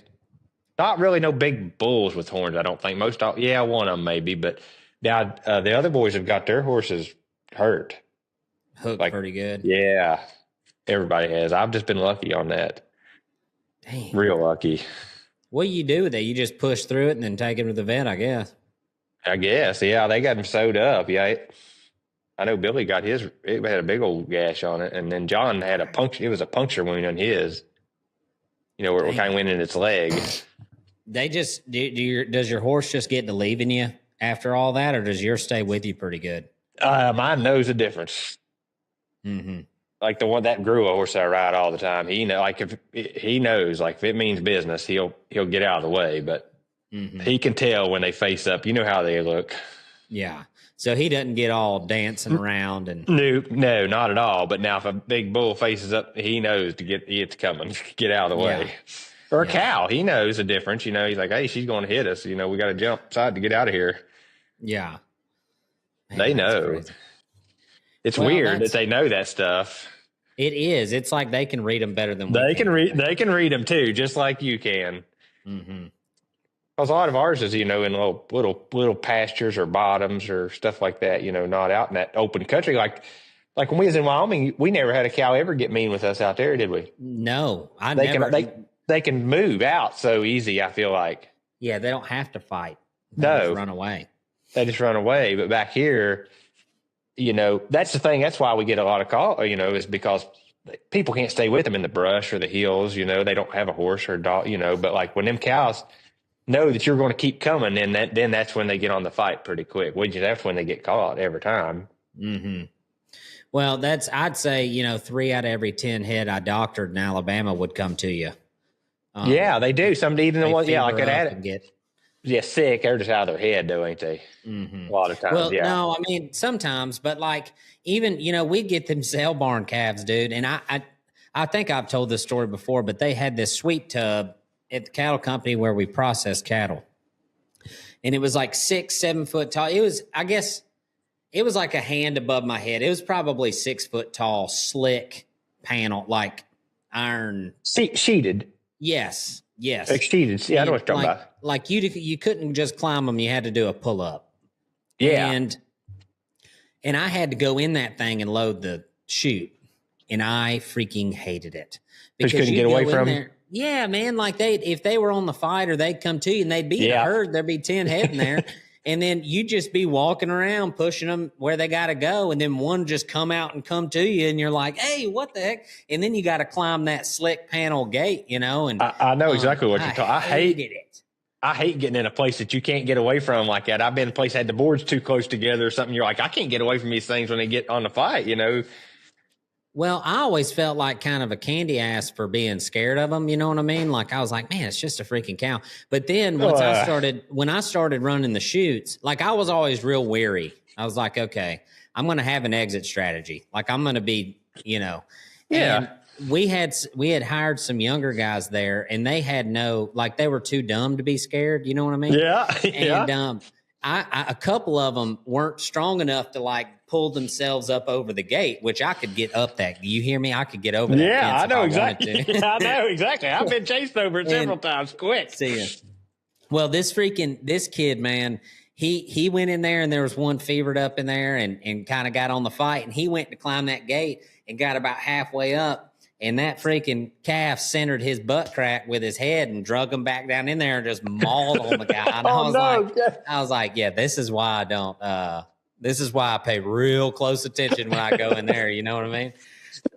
not really no big bulls with horns, I don't think. One of them maybe, but now the other boys have got their horses hurt. Hooked pretty good. Yeah, everybody has. I've just been lucky on that. Damn. Real lucky. What do you do with that? You just push through it and then take him to the vet, I guess. I guess, yeah. They got him sewed up. Yeah, I know Billy got his. It had a big old gash on it, and then John had a puncture. It was a puncture wound on his. Where it kind of went in its leg. They just does your horse just get to leaving you after all that, or does yours stay with you pretty good? Mine knows the difference. Mm-hmm. Like the one that grew a horse I ride all the time. If he knows, like if it means business, he'll get out of the way. But he can tell when they face up. You know how they look. Yeah. So he doesn't get all dancing around and no, not at all. But now if a big bull faces up, he knows it's coming. Get out of the way. Or a cow, he knows the difference. He's like, hey, she's going to hit us. We got to jump aside to get out of here. Yeah. Man, they know. Crazy. It's weird that they know that stuff. It is. It's like they can read them better than they can read. They can read them too, just like you can. Mm-hmm. Because a lot of ours is, in little pastures or bottoms or stuff like that. Not out in that open country. Like when we was in Wyoming, we never had a cow ever get mean with us out there, did we? No, They can move out so easy. I feel like. Yeah, they don't have to fight. They just run away. They just run away. But back here, that's the thing. That's why we get a lot of call. Is because people can't stay with them in the brush or the hills. They don't have a horse or a dog. But like when them cows know that you're going to keep coming, then that's when they get on the fight pretty quick. That's when they get caught every time. Mm-hmm. Well, I'd say 3 out of every 10 head I doctored in Alabama would come to you. Yeah, they do. Some even the ones, like an addict. Sick. They're just out of their head, though, ain't they? Mm-hmm. A lot of times, well, no, I mean, sometimes, but like even, we'd get them sale barn calves, dude. And I think I've told this story before, but they had this sweep tub at the cattle company where we processed cattle. And it was like 6-7 foot tall. It was like a hand above my head. It was probably 6 foot tall, slick panel, like iron. Sheeted. Yes. Sheeted. Yeah, I know what you're talking about. Like you couldn't just climb them. You had to do a pull up. Yeah. And I had to go in that thing and load the chute. And I freaking hated it. Because you couldn't get away from them? Yeah, man. Like if they were on the fight or they'd come to you and they'd be in a herd, there'd be 10 head in there. And then you'd just be walking around pushing them where they got to go. And then one just come out and come to you. And you're like, hey, what the heck? And then you got to climb that slick panel gate, And I know exactly what you're talking about. I hated it. I hate getting in a place that you can't get away from like that. I've been in a place that had the boards too close together or something. You're like, I can't get away from these things when they get on the fight, Well, I always felt like kind of a candy ass for being scared of them. You know what I mean? Like I was like, man, it's just a freaking cow. But then when I started running the chutes, like I was always real weary. I was like, okay, I'm going to have an exit strategy. Like I'm going to be, Yeah. And we had hired some younger guys there and they had they were too dumb to be scared. You know what I mean? Yeah. And, a couple of them weren't strong enough to pull themselves up over the gate, which I could get up that. You hear me? I could get over that. Yeah, I know exactly. I know exactly. I've been chased over it several times. Quick. See ya. Well, this kid, man, he went in there and there was one fevered up in there and kind of got on the fight. And he went to climb that gate and got about halfway up. And that freaking calf centered his butt crack with his head and drug him back down in there and just mauled on the guy. And I was like, yeah, this is why I don't. This is why I pay real close attention when I go in there. You know what I mean?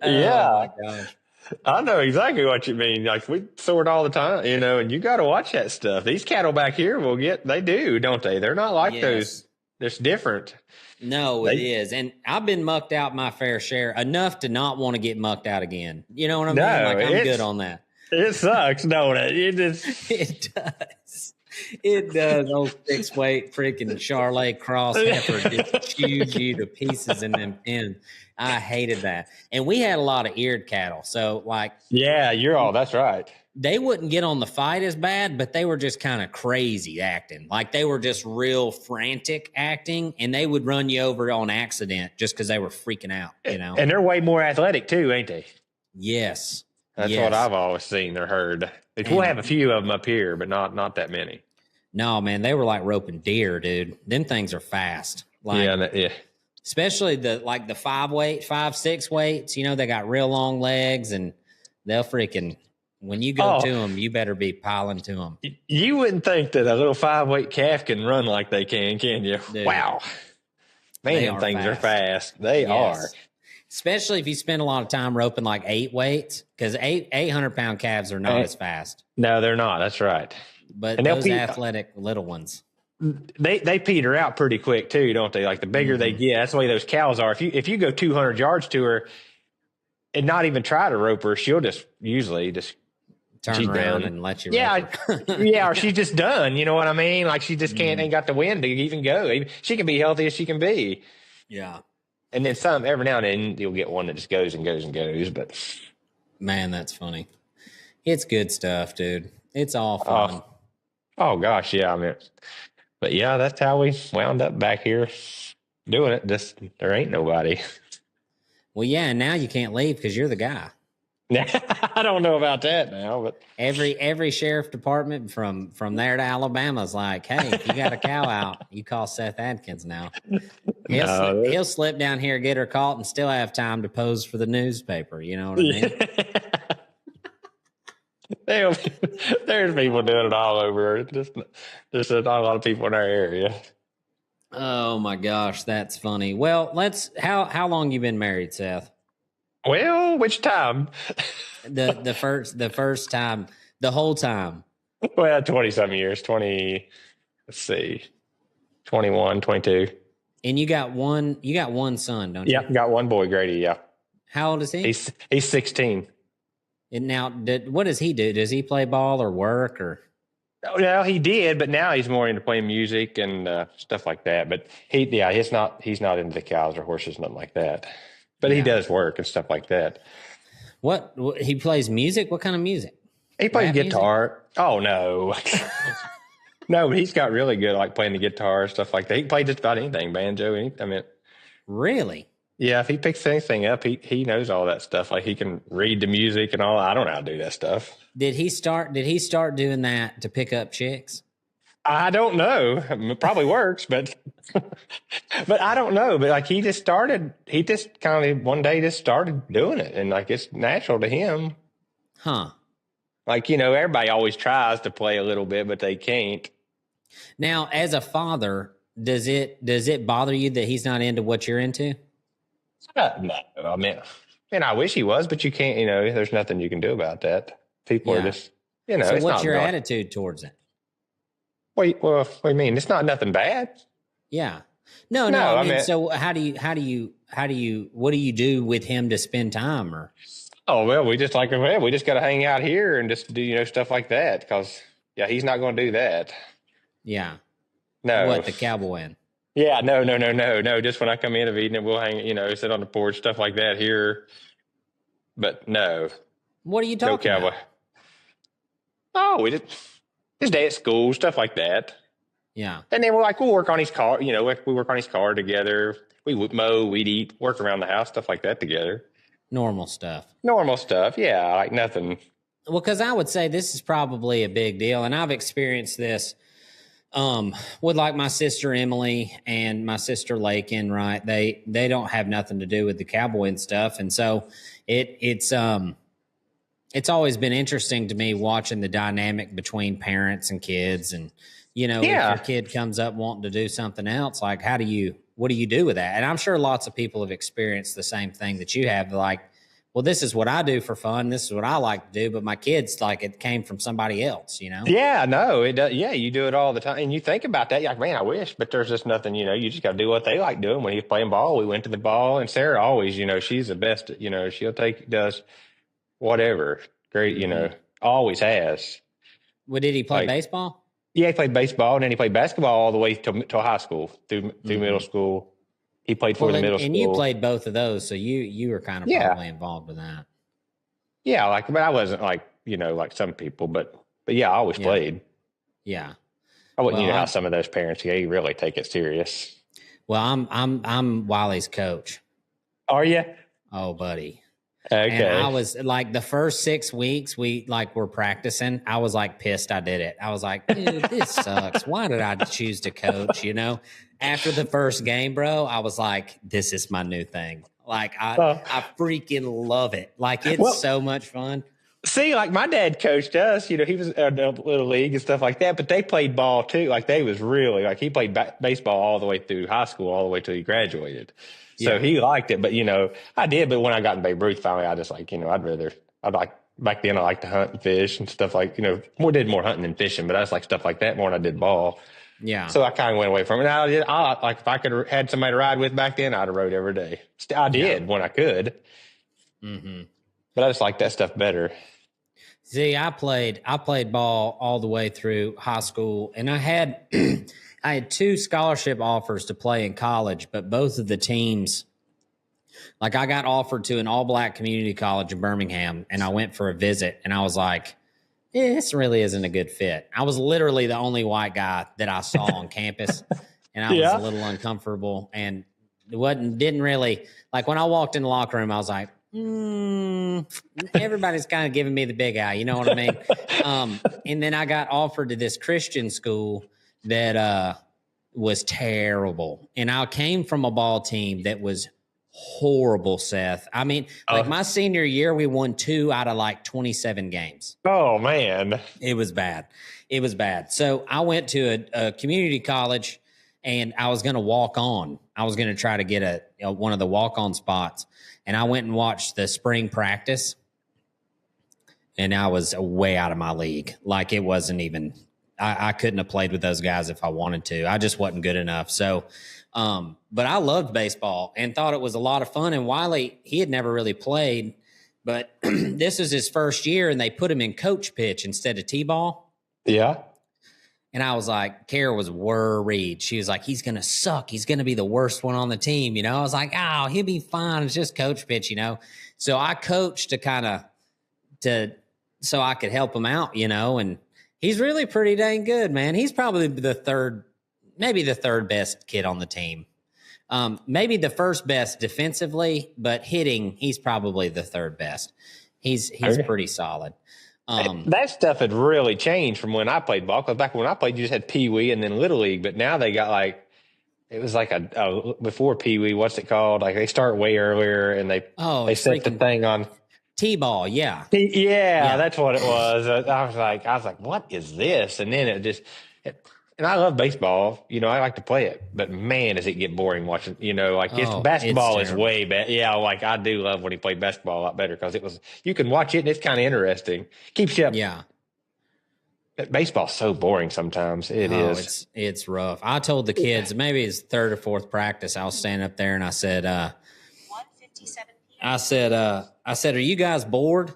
Yeah. Oh my gosh. I know exactly what you mean. Like we sort all the time, and you got to watch that stuff. These cattle back here they do, don't they? They're not like Yes. those. It's different. No, it They, is. And I've been mucked out my fair share enough to not want to get mucked out again. You know what I mean? no, Like I'm good on that. it sucks, don't it? It just, It does. It does. Old 6-weight freaking Charlet cross heifer just chewed you to pieces in them pins. I hated that. And we had a lot of eared cattle. So like yeah, that's right. they wouldn't get on the fight as bad, but they were just kind of crazy acting. Like they were just real frantic acting, and they would run you over on accident just because they were freaking out, And they're way more athletic too, ain't they? Yes. That's what I've always seen or heard. We'll have a few of them up here, but not that many. No, man, they were like roping deer, dude. Them things are fast. Like, yeah. Especially the 5-6 weights. They got real long legs, and they'll freaking. When you go to them, you better be piling to them. You wouldn't think that a little 5-weight calf can run like they can you? Dude, wow. Man, them things are fast. They are. Especially if you spend a lot of time roping like 8 weights, because 800-pound calves are not as fast. No, they're not. That's right. But those athletic little ones. They peter out pretty quick too, don't they? Like the bigger they get, that's the way those cows are. If you go 200 yards to her and not even try to rope her, she'll just usually turn around and let you. Yeah, yeah, or she's just done. You know what I mean? Like she just ain't got the wind to even go. She can be healthy as she can be. Yeah. And then every now and then you'll get one that just goes and goes and goes. But man, that's funny. It's good stuff, dude. It's all fun. Oh gosh, yeah. But yeah, that's how we wound up back here doing it. There ain't nobody. Well, yeah, and now you can't leave because you're the guy. I don't know about that now, but every sheriff department from there to Alabama is like, hey, if you got a cow out, you call Seth Adkins now. He'll slip down here, get her caught, and still have time to pose for the newspaper. You know what I mean? There's people doing it all over. There's not a lot of people in our area. Oh my gosh, that's funny. Well, how long you been married, Seth? Well, which time? the first time, the whole time. Well, 20-some years, 20, let's see, 21, 22. And you got one son, don't you? Yeah, got one boy, Grady, yeah. How old is he? He's 16. And now, what does he do? Does he play ball or work or? Well, he did, but now he's more into playing music and stuff like that. But he's not into the cows or horses, nothing like that. But he does work and stuff like that. What he plays music? What kind of music? He plays guitar. Music? Oh no, no, but he's got really good like playing the guitar and stuff like that. He can play just about anything, banjo. Really? Yeah, if he picks anything up, he knows all that stuff. Like he can read the music and all. I don't know how to do that stuff. Did he start doing that to pick up chicks? I don't know. It probably works, but I don't know. But like he just kind of one day just started doing it, and like it's natural to him. Huh. Like, everybody always tries to play a little bit, but they can't. Now, as a father, does it bother you that he's not into what you're into? No, I mean, I wish he was, but you can't. There's nothing you can do about that. People are just, So what's your attitude towards it? Wait, well, what do you mean? It's not nothing bad. Yeah. No. I mean, so what do you do with him to spend time or? Oh, well, we just got to hang out here and just do, stuff like that because, he's not going to do that. Yeah. No. What, the cowboy in? Yeah, no. Just when I come in of evening, we'll hang, sit on the porch, stuff like that here. But no. What are you talking about? Oh, his day at school, stuff like that. Yeah. And then we'll work on his car. We work on his car together. We mow, we'd eat, work around the house, stuff like that together. Normal stuff. Yeah, like nothing. Well, because I would say this is probably a big deal, and I've experienced this with like my sister Emily and my sister Lakin. Right? They don't have nothing to do with the cowboy and stuff, and so it's always been interesting to me watching the dynamic between parents and kids, and if your kid comes up wanting to do something else, like what do you do with that? And I'm sure lots of people have experienced the same thing that you have. Like well, this is what I do for fun. This is what I like to do. But my kids, like, it came from somebody else, you know? Yeah, no, it does. Yeah, you do it all the time. And you think about that. You're like, man, I wish, but there's just nothing, you just got to do what they like doing. When he's playing ball, we went to the ball. And Sarah always, she's the best, she'll does whatever. Great, always has. Well, did he play baseball? Yeah, he played baseball, and then he played basketball all the way to high school, through middle school. He played for the middle school. And you played both of those, so you were kind of probably involved with that. Yeah, but I wasn't like some people, but yeah, I always played. Yeah, I wouldn't know how some of those parents they really take it serious. Well, I'm Wiley's coach. Are you? Oh, buddy. Okay. And I was like, the first 6 weeks we were practicing, I was like pissed I did it. I was like, dude, this sucks. Why did I choose to coach? After the first game, bro, I was like, this is my new thing. Like, I freaking love it. Like, it's so much fun. See, like my dad coached us, he was in a little league and stuff like that, but they played ball too. Like they was really like he played baseball all the way through high school, all the way till he graduated. So he liked it, but I did. But when I got in Babe Ruth, finally, I just like, I'd like back then I liked to hunt and fish and stuff like, did more hunting than fishing, but I just like stuff like that more than I did ball. Yeah. So I kind of went away from it. Now I like if I could have had somebody to ride with back then, I'd have rode every day. I did when I could. Mm-hmm. But I just like that stuff better. See, I played ball all the way through high school, and I had I had 2 scholarship offers to play in college, but both of the teams, like I got offered to an all-black community college in Birmingham, and I went for a visit, and I was like, this really isn't a good fit. I was literally the only white guy that I saw on campus, and I was a little uncomfortable, and didn't really, like when I walked in the locker room, I was like, everybody's kind of giving me the big eye, you know what I mean? And then I got offered to this Christian school that was terrible. And I came from a ball team that was horrible, Seth. I mean, like my senior year, we won 2 out of like 27 games. Oh, man. It was bad. It was bad. So I went to a community college, and I was going to walk on. I was going to try to get one of the walk-on spots. And I went and watched the spring practice, and I was way out of my league. Like, it wasn't even I couldn't have played with those guys if I wanted to. I just wasn't good enough. So, but I loved baseball and thought it was a lot of fun. And Wiley, he had never really played, but this was his first year, and they put him in coach pitch instead of T-ball. Yeah. And I was like, Kara was worried. She was like, he's going to suck. He's going to be the worst one on the team. I was like, oh, he'll be fine. It's just coach pitch, So I coached so I could help him out, and he's really pretty dang good, man. He's probably maybe the third best kid on the team. Maybe the first best defensively, but hitting, he's probably the third best. He's pretty solid. That stuff had really changed from when I played ball. Because back when I played, you just had Pee Wee and then Little League. But now they got it was like before Pee Wee. What's it called? Like they start way earlier, and they set the thing on T-ball. Yeah, that's what it was. I was like, what is this? And then and I love baseball. I like to play it, but man, does it get boring watching. Basketball is way better. Yeah, like I do love when he played basketball a lot better because you can watch it and it's kind of interesting. Keeps you up. Yeah. Baseball's so boring sometimes. It is. It's rough. I told the kids maybe it's third or fourth practice. I was standing up there and I said, 1:57 p.m. I said, are you guys bored?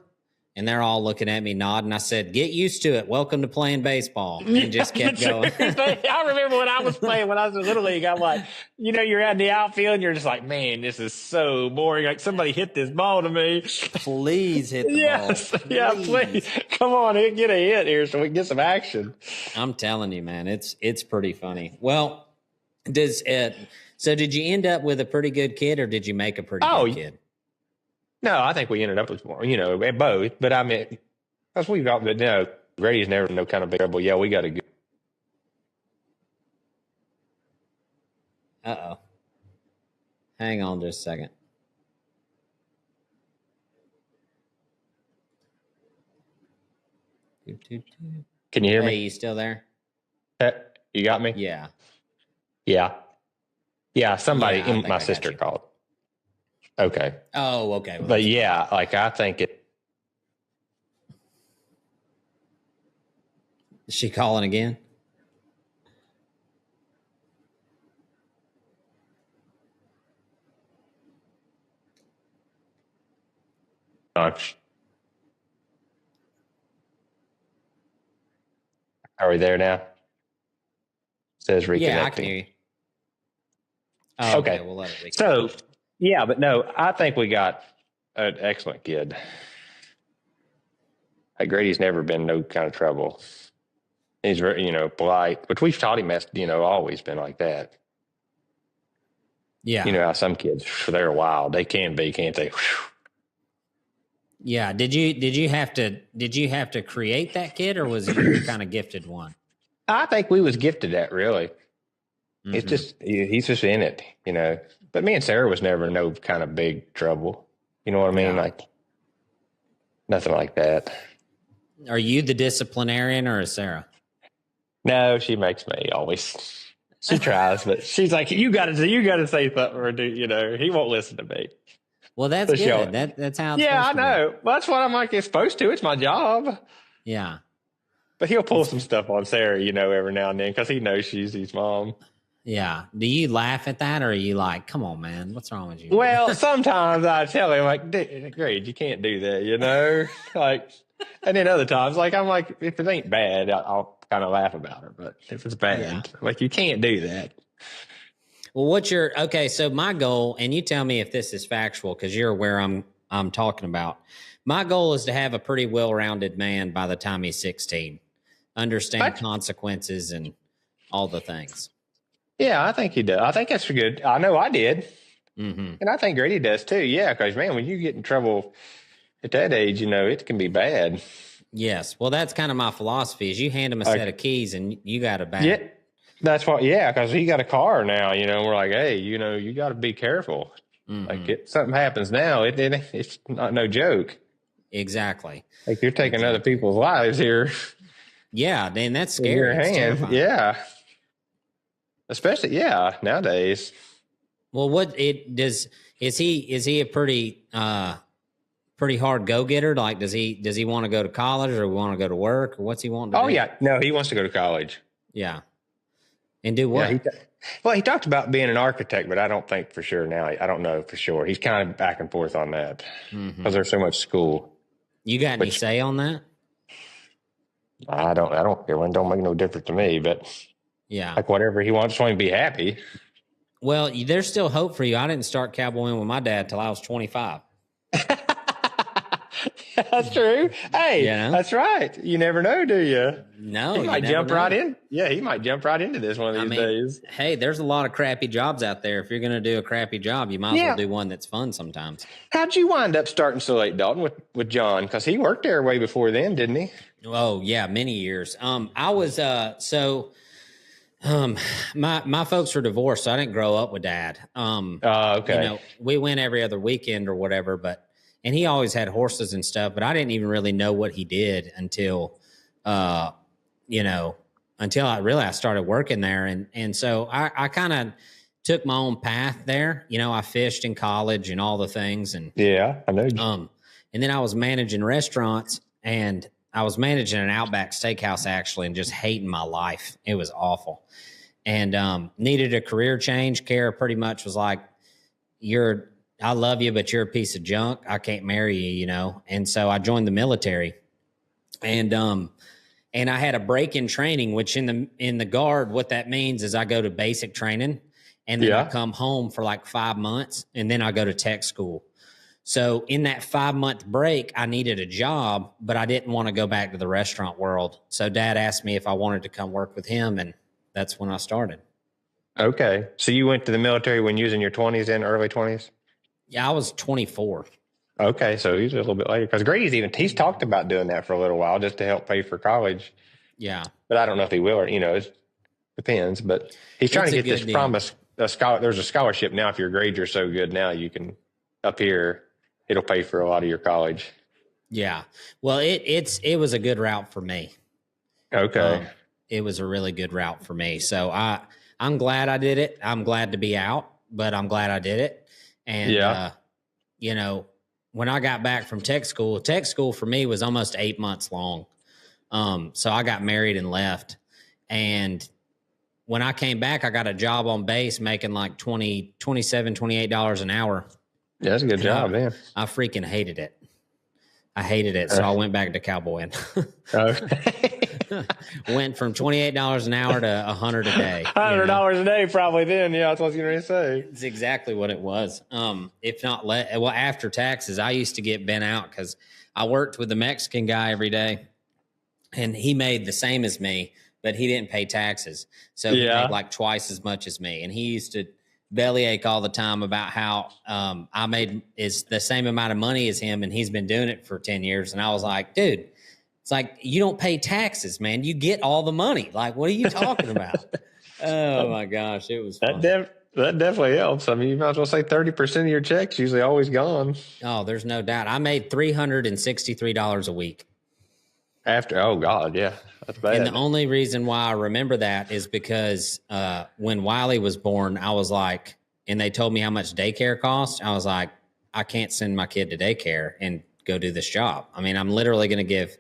And they're all looking at me, nodding. I said, get used to it. Welcome to playing baseball. And just kept going. I remember when I was playing, when I was in Little League, I'm like, you're out in the outfield and you're just like, man, this is so boring. Like somebody hit this ball to me. Please hit the ball. Please. Yeah, please. Come on, get a hit here so we can get some action. I'm telling you, man, it's pretty funny. Well, so did you end up with a pretty good kid or did you make a pretty good kid? No, I think we ended up with more, both. But I mean, that's what we've got. But no, Grady's never no kind of big trouble. Yeah, we got a good. Uh-oh. Hang on just a second. Can you hear me? Hey, you still there? You got me? Yeah. Yeah. Yeah, somebody, my sister called. Okay. Oh, okay. Well, But yeah, like I think it. is she calling again? Are we there now? It says Yeah, I can reconnecting. hear you. Oh, okay. Okay. We'll let it reconnect. So, yeah, but no, I think we got an excellent kid. Like Grady's never been no kind of trouble. He's very, polite, which we've taught him has, always been like that. Yeah. You know how some kids, they're wild. They can be, can't they? Yeah. Did you have to create that kid, or was you kind of gifted one? I think we was gifted that, really. It's just, he's just in it, But me and Sarah was never no kind of big trouble. You know what I mean? Yeah. Like, nothing like that. Are you the disciplinarian, or is Sarah? No, she makes me always. She tries, but she's like, you got to say something, or do he won't listen to me. Well, that's So good. That's how. It's yeah, I supposed to know. Well, that's what I'm like. It's supposed to. It's my job. be. Yeah. But he'll pull some stuff on Sarah, every now and then, because he knows she's his mom. Yeah. Do you laugh at that, or are you like, come on, man, what's wrong with you? Well, sometimes I tell him, like, Greg, you can't do that, like, and then other times, like, I'm like, if it ain't bad, I'll kind of laugh about it. But if it's bad, like, you can't do that. Well, okay, so my goal, and you tell me if this is factual, because you're where I'm talking about. My goal is to have a pretty well-rounded man by the time he's 16. Understand consequences and all the things. Yeah, I think he does. I think that's good. I know I did. Mm-hmm. And I think Grady does too. Yeah, because, man, when you get in trouble at that age, it can be bad. Yes. Well, that's kind of my philosophy is you hand him a set of keys and you got a bag. Yeah, that's what, because he got a car now, we're like, hey, you got to be careful. Mm-hmm. Like if something happens now, it's not no joke. Exactly. Like you're taking other people's lives here. Yeah, then that's scary. In your hands. Yeah. Especially, nowadays. Well, is he a pretty hard go-getter? Like, does he want to go to college or want to go to work or what's he want to do? Oh, yeah. No, he wants to go to college. Yeah. And do what? Yeah, he talked about being an architect, but I don't think for sure now. I don't know for sure. He's kind of back and forth on that because there's so much school. You got any say on that? I don't care. It don't make no difference to me, but yeah, like whatever he wants, just want to be happy. Well, there's still hope for you. I didn't start cowboying with my dad till I was 25. That's true. Hey, That's right. You never know, do you? No, he might jump right in. Yeah, he might jump right into this one of these days. Hey, there's a lot of crappy jobs out there. If you're going to do a crappy job, you might as well do one that's fun sometimes. How'd you wind up starting so late, Dalton, with John? Because he worked there way before then, didn't he? Oh yeah, many years. I was my folks were divorced, so I didn't grow up with dad. Okay. We went every other weekend or whatever, and he always had horses and stuff, but I didn't even really know what he did until I started working there. And so I kind of took my own path there. I fished in college and all the things. And yeah, I know. And then I was managing restaurants, and I was managing an Outback Steakhouse actually, and just hating my life. It was awful. And needed a career change. Kara pretty much was like, I love you, but you're a piece of junk. I can't marry you, And so I joined the military, and I had a break-in training, which in the Guard, what that means is I go to basic training, and then I come home for like 5 months, and then I go to tech school. So in that 5-month break, I needed a job, but I didn't want to go back to the restaurant world. So Dad asked me if I wanted to come work with him, and that's when I started. Okay. So you went to the military when you was in your 20s, early 20s? Yeah, I was 24. Okay, so he's a little bit later. Because Grady's he's talked about doing that for a little while just to help pay for college. Yeah. But I don't know if he will or, it depends. But he's trying to get this promise. There's a scholarship now. If your grades are so good now, you can, up here, it'll pay for a lot of your college. Yeah. Well, it was a good route for me. Okay. It was a really good route for me. So I'm glad I did it. I'm glad to be out, but I'm glad I did it. And you know, when I got back from tech school for me was almost 8 months long. So I got married and left. And when I came back, I got a job on base making like $27, $28 an hour. Yeah, that's a good job, man. I freaking hated it. I hated it. So I went back to cowboying. Went from $28 an hour to $100 a day. $100 a day, probably then. Yeah, that's what I was going to say. It's exactly what it was. If not, well, after taxes, I used to get bent out because I worked with the Mexican guy every day, and he made the same as me, but he didn't pay taxes. So he made like twice as much as me. And he used to bellyache all the time about how I made is the same amount of money as him, and he's been doing it for 10 years. And I was like, dude, it's like, you don't pay taxes, man. You get all the money. Like, what are you talking about? Oh my gosh, it was fun. That definitely helps. I mean, you might as well say 30% of your check's usually always gone. Oh, there's no doubt. I made $363 a week. Oh God, yeah, that's bad. And the only reason why I remember that is because when Wiley was born, I was like, and they told me how much daycare cost. I was like, I can't send my kid to daycare and go do this job. I mean, I'm literally going to give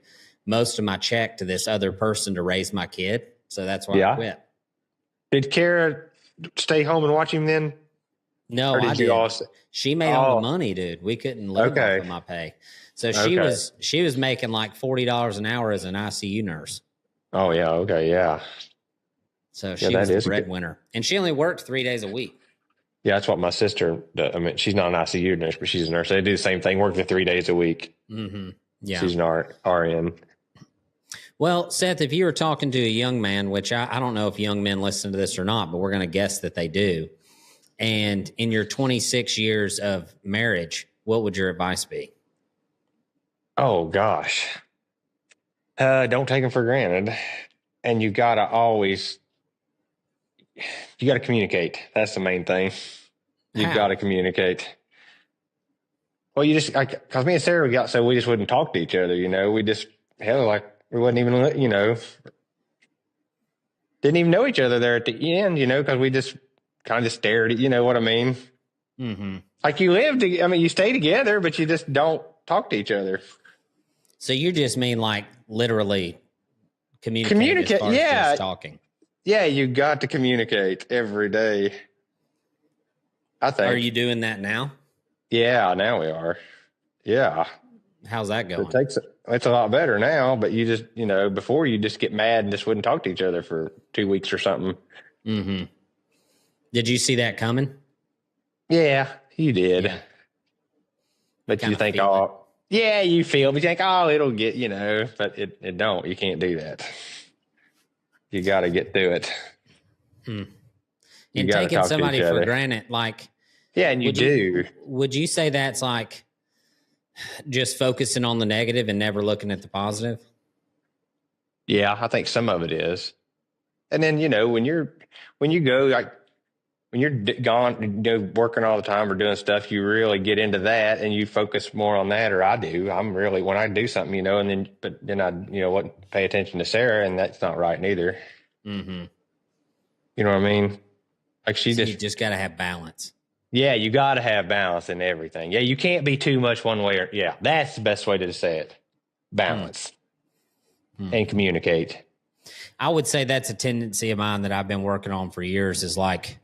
most of my check to this other person to raise my kid. So that's why I quit. Did Kara stay home and watch him then? No, I did. She made all the money, dude. We couldn't live off of my pay. So she was making like $40 an hour as an ICU nurse. Oh yeah, okay, yeah. So she was the breadwinner, and she only worked 3 days a week. Yeah, that's what my sister does. I mean, she's not an ICU nurse, but she's a nurse. They do the same thing, work the 3 days a week. Mm-hmm. Yeah, she's an RN. Well, Seth, if you were talking to a young man, which I don't know if young men listen to this or not, but we're going to guess that they do. And in your 26 years of marriage, what would your advice be? Oh, gosh. Don't take them for granted. And you got to communicate. That's the main thing. You've got to communicate. Well, because me and Sarah, we just wouldn't talk to each other, you know. We just, we wouldn't even, you know, didn't even know each other there at the end, you know, because we just kind of stared at, you know what I mean? Mm-hmm. Like you stay together, but you just don't talk to each other. So you just mean like literally communicate as far as just talking. Yeah, you got to communicate every day. I think. Are you doing that now? Yeah, now we are. Yeah. How's that going? It's a lot better now, but you just, you know, before you just get mad and just wouldn't talk to each other for 2 weeks or something. Mm-hmm. Did you see that coming? Yeah, you did. Yeah. But you think, you feel, but you think, it'll get, you know, but it don't. You can't do that. You got to get through it. And taking somebody for granted, like. Yeah, and you do. Would you say that's like just focusing on the negative and never looking at the positive? Yeah, I think some of it is. And then, you know, when you go, like, when you're gone, you know, working all the time or doing stuff, you really get into that and you focus more on that, or I do. I'm really, when I do something, you know, but then I, you know, wouldn't pay attention to Sarah, and that's not right neither. Mm-hmm. You know what I mean? Like you just got to have balance. Yeah, you got to have balance in everything. Yeah, you can't be too much one way that's the best way to say it. Balance and communicate. I would say that's a tendency of mine that I've been working on for years, is like,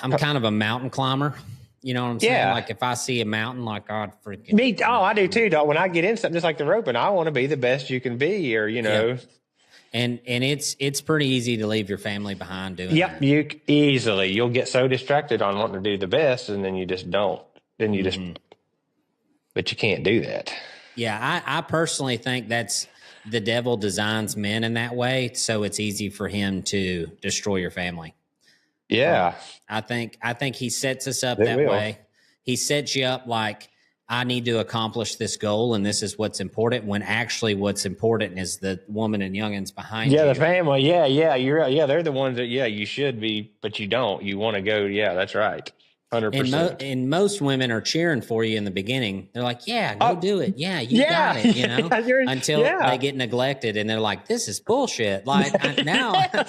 I'm kind of a mountain climber. You know what I'm saying? Yeah. Like if I see a mountain, like, God, freaking. I do too, dog. When I get in something just like the roping, I want to be the best you can be, or, you know. Yeah. And it's pretty easy to leave your family behind doing that. You'll get so distracted on wanting to do the best, and then you just don't. Then you but you can't do that. Yeah, I personally think that's the devil designs men in that way, so it's easy for him to destroy your family. Yeah. I think he sets us up that way. He sets you up like, I need to accomplish this goal, and this is what's important, when actually what's important is the woman and youngins behind you. Yeah, the family. Yeah, you're right. Yeah, they're the ones that, you should be, but you don't. You want to go, that's right. 100%. And most women are cheering for you in the beginning. They're like, yeah, go do it. Yeah, you got it, you know, until they get neglected and they're like, this is bullshit. Like now, yeah.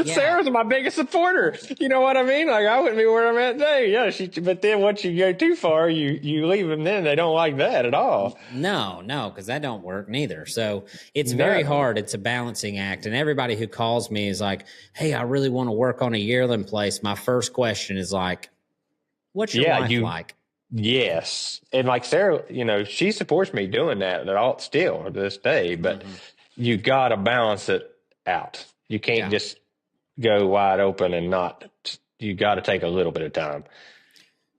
Sarah's my biggest supporter. You know what I mean? Like I wouldn't be where I'm at today. Yeah, but then once you go too far, you leave them. Then they don't like that at all. No, because that don't work neither. So it's very hard. It's a balancing act. And everybody who calls me is like, hey, I really want to work on a yearling place. My first question is like, what's your wife like? Yes. And like Sarah, you know, she supports me doing that at all still to this day, but you got to balance it out. You can't just go wide open and not, you got to take a little bit of time.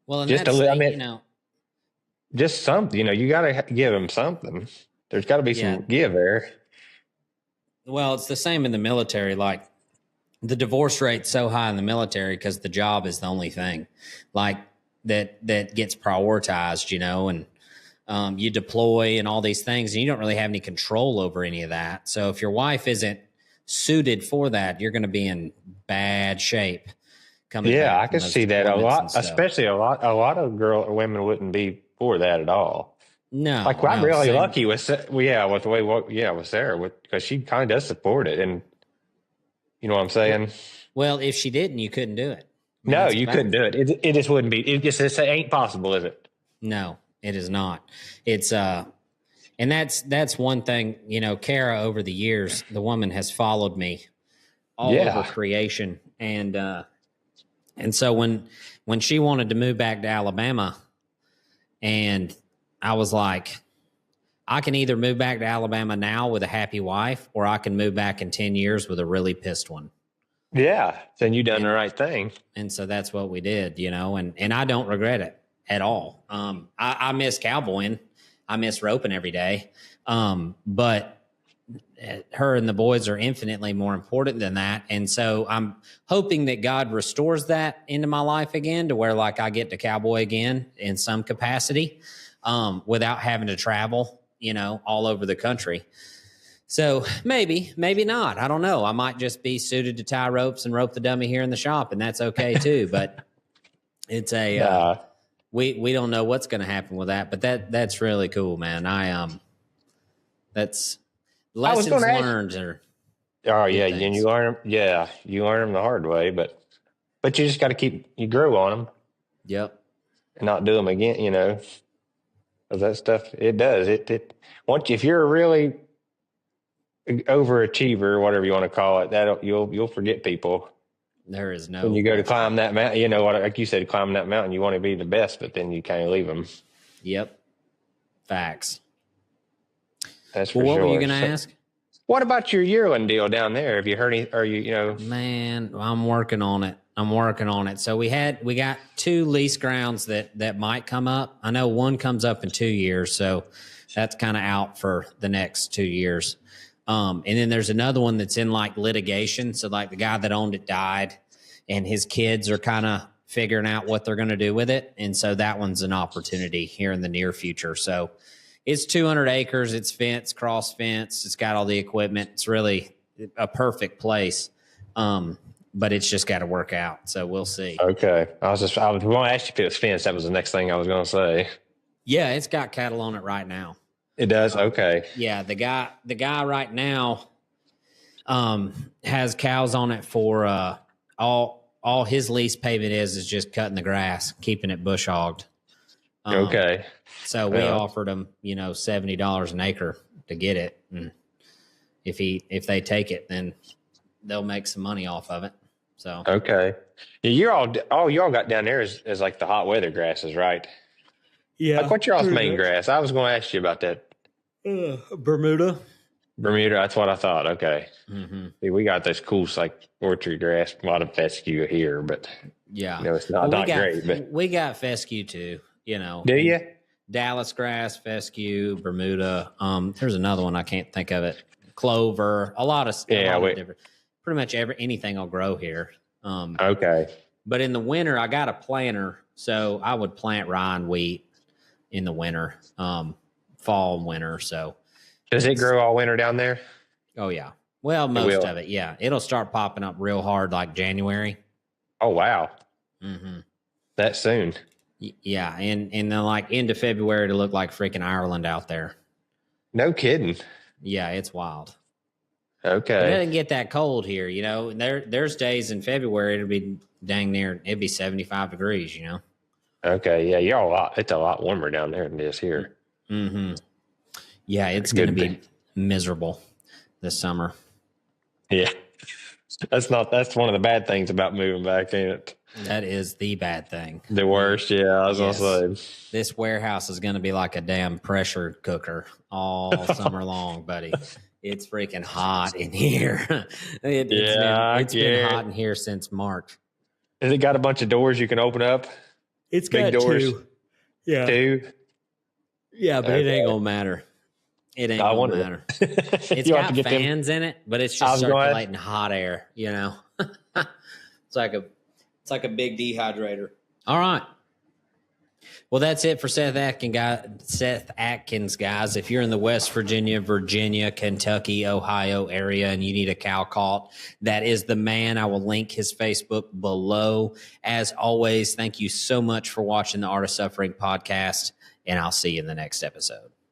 Well, and just you know, just something, you know, you got to give them something. There's got to be some give there. Well, it's the same in the military. Like the divorce rate's so high in the military because the job is the only thing like that gets prioritized, you know, and you deploy and all these things and you don't really have any control over any of that. So if your wife isn't suited for that, you're going to be in bad shape. I can see that a lot, especially a lot of women wouldn't be for that at all. No, like I'm really lucky with the way, with Sarah, because she kind of does support it, and you know what I'm saying. Well, if she didn't, you couldn't do it. I mean, no, you couldn't do it. It just wouldn't be. It ain't possible, is it? No, it is not. It's and that's one thing. You know, Kara over the years, the woman has followed me all over creation, and so when she wanted to move back to Alabama, and I was like, I can either move back to Alabama now with a happy wife, or I can move back in 10 years with a really pissed one. Yeah, then you done the right thing. And so that's what we did, you know, and I don't regret it at all. I miss cowboying. I miss roping every day. But her and the boys are infinitely more important than that. And so I'm hoping that God restores that into my life again to where like I get to cowboy again in some capacity, without having to travel, you know, all over the country. So maybe not. I don't know. I might just be suited to tie ropes and rope the dummy here in the shop, and that's okay too. But it's we don't know what's going to happen with that. But that's really cool, man. That's lessons learned. And you learn them. Yeah, you learn them the hard way, but you just got to you grow on them. Yep. And not do them again, you know. Because that stuff, it does. If you're a really overachiever, whatever you want to call it, you'll forget people. There is no. When you go to climb that mountain, you know what? Like you said, climb that mountain, you want to be the best, but then you kind of leave them. Yep. Facts. That's for sure. What were you going to ask? What about your yearling deal down there? Have you heard any? Are you know? Man, I'm working on it. So we got 2 lease grounds that might come up. I know one comes up in 2 years, so that's kind of out for the next 2 years. And then there's another one that's in like litigation. So like the guy that owned it died, and his kids are kind of figuring out what they're going to do with it. And so that one's an opportunity here in the near future. So it's 200 acres. It's fenced, cross fence. It's got all the equipment. It's really a perfect place. But it's just got to work out. So we'll see. Okay. I was going to ask you if it was fenced. That was the next thing I was going to say. Yeah, it's got cattle on it right now. It does? Okay. Yeah, the guy right now has cows on it for all his lease payment is just cutting the grass, keeping it bush hogged. Okay. So we offered him, you know, $70 an acre to get it. And if they take it, then they'll make some money off of it. So okay. Yeah, y'all got down there is like the hot weather grasses, right? Yeah. Like what's y'all's main grass? I was going to ask you about that. Bermuda. That's what I thought. Okay. Mm-hmm. See, we got this cool like orchard grass, a lot of fescue here, but yeah, you know, it's not great. But we got fescue too. You know, do you? Dallas grass, fescue, Bermuda. There's another one I can't think of it. Clover. A lot of different. Pretty much anything will grow here. Okay. But in the winter, I got a planter, so I would plant rye and wheat in the winter, fall and winter. So does it grow all winter down there? Oh yeah. Well, most of it, yeah. It'll start popping up real hard like January. Oh wow. Mm-hmm. that soon. Yeah, and then like end of February to look like freaking Ireland out there. No kidding. Yeah, it's wild. Okay. It doesn't get that cold here, you know. There's days in February it'll be dang near it'd be 75 degrees, you know. Okay. Yeah, you're a lot. It's a lot warmer down there than it is here. Mm-hmm. Yeah, it's going to be miserable this summer. Yeah. That's one of the bad things about moving back, ain't it? That is the bad thing. The worst, yeah. I was gonna say this warehouse is going to be like a damn pressure cooker all summer long, buddy. It's freaking hot in here. It's been hot in here since March. Has it got a bunch of doors you can open up? It's big got doors. Two. Yeah. Two. Yeah, but it ain't gonna matter. It ain't gonna matter. It's got fans in it, but it's just circulating hot air, you know. It's like a big dehydrator. All right. Well, that's it for Seth Adkins, guys. If you're in the West Virginia, Kentucky, Ohio area, and you need a cow caught, that is the man. I will link his Facebook below. As always, thank you so much for watching the Art of Suffering podcast, and I'll see you in the next episode.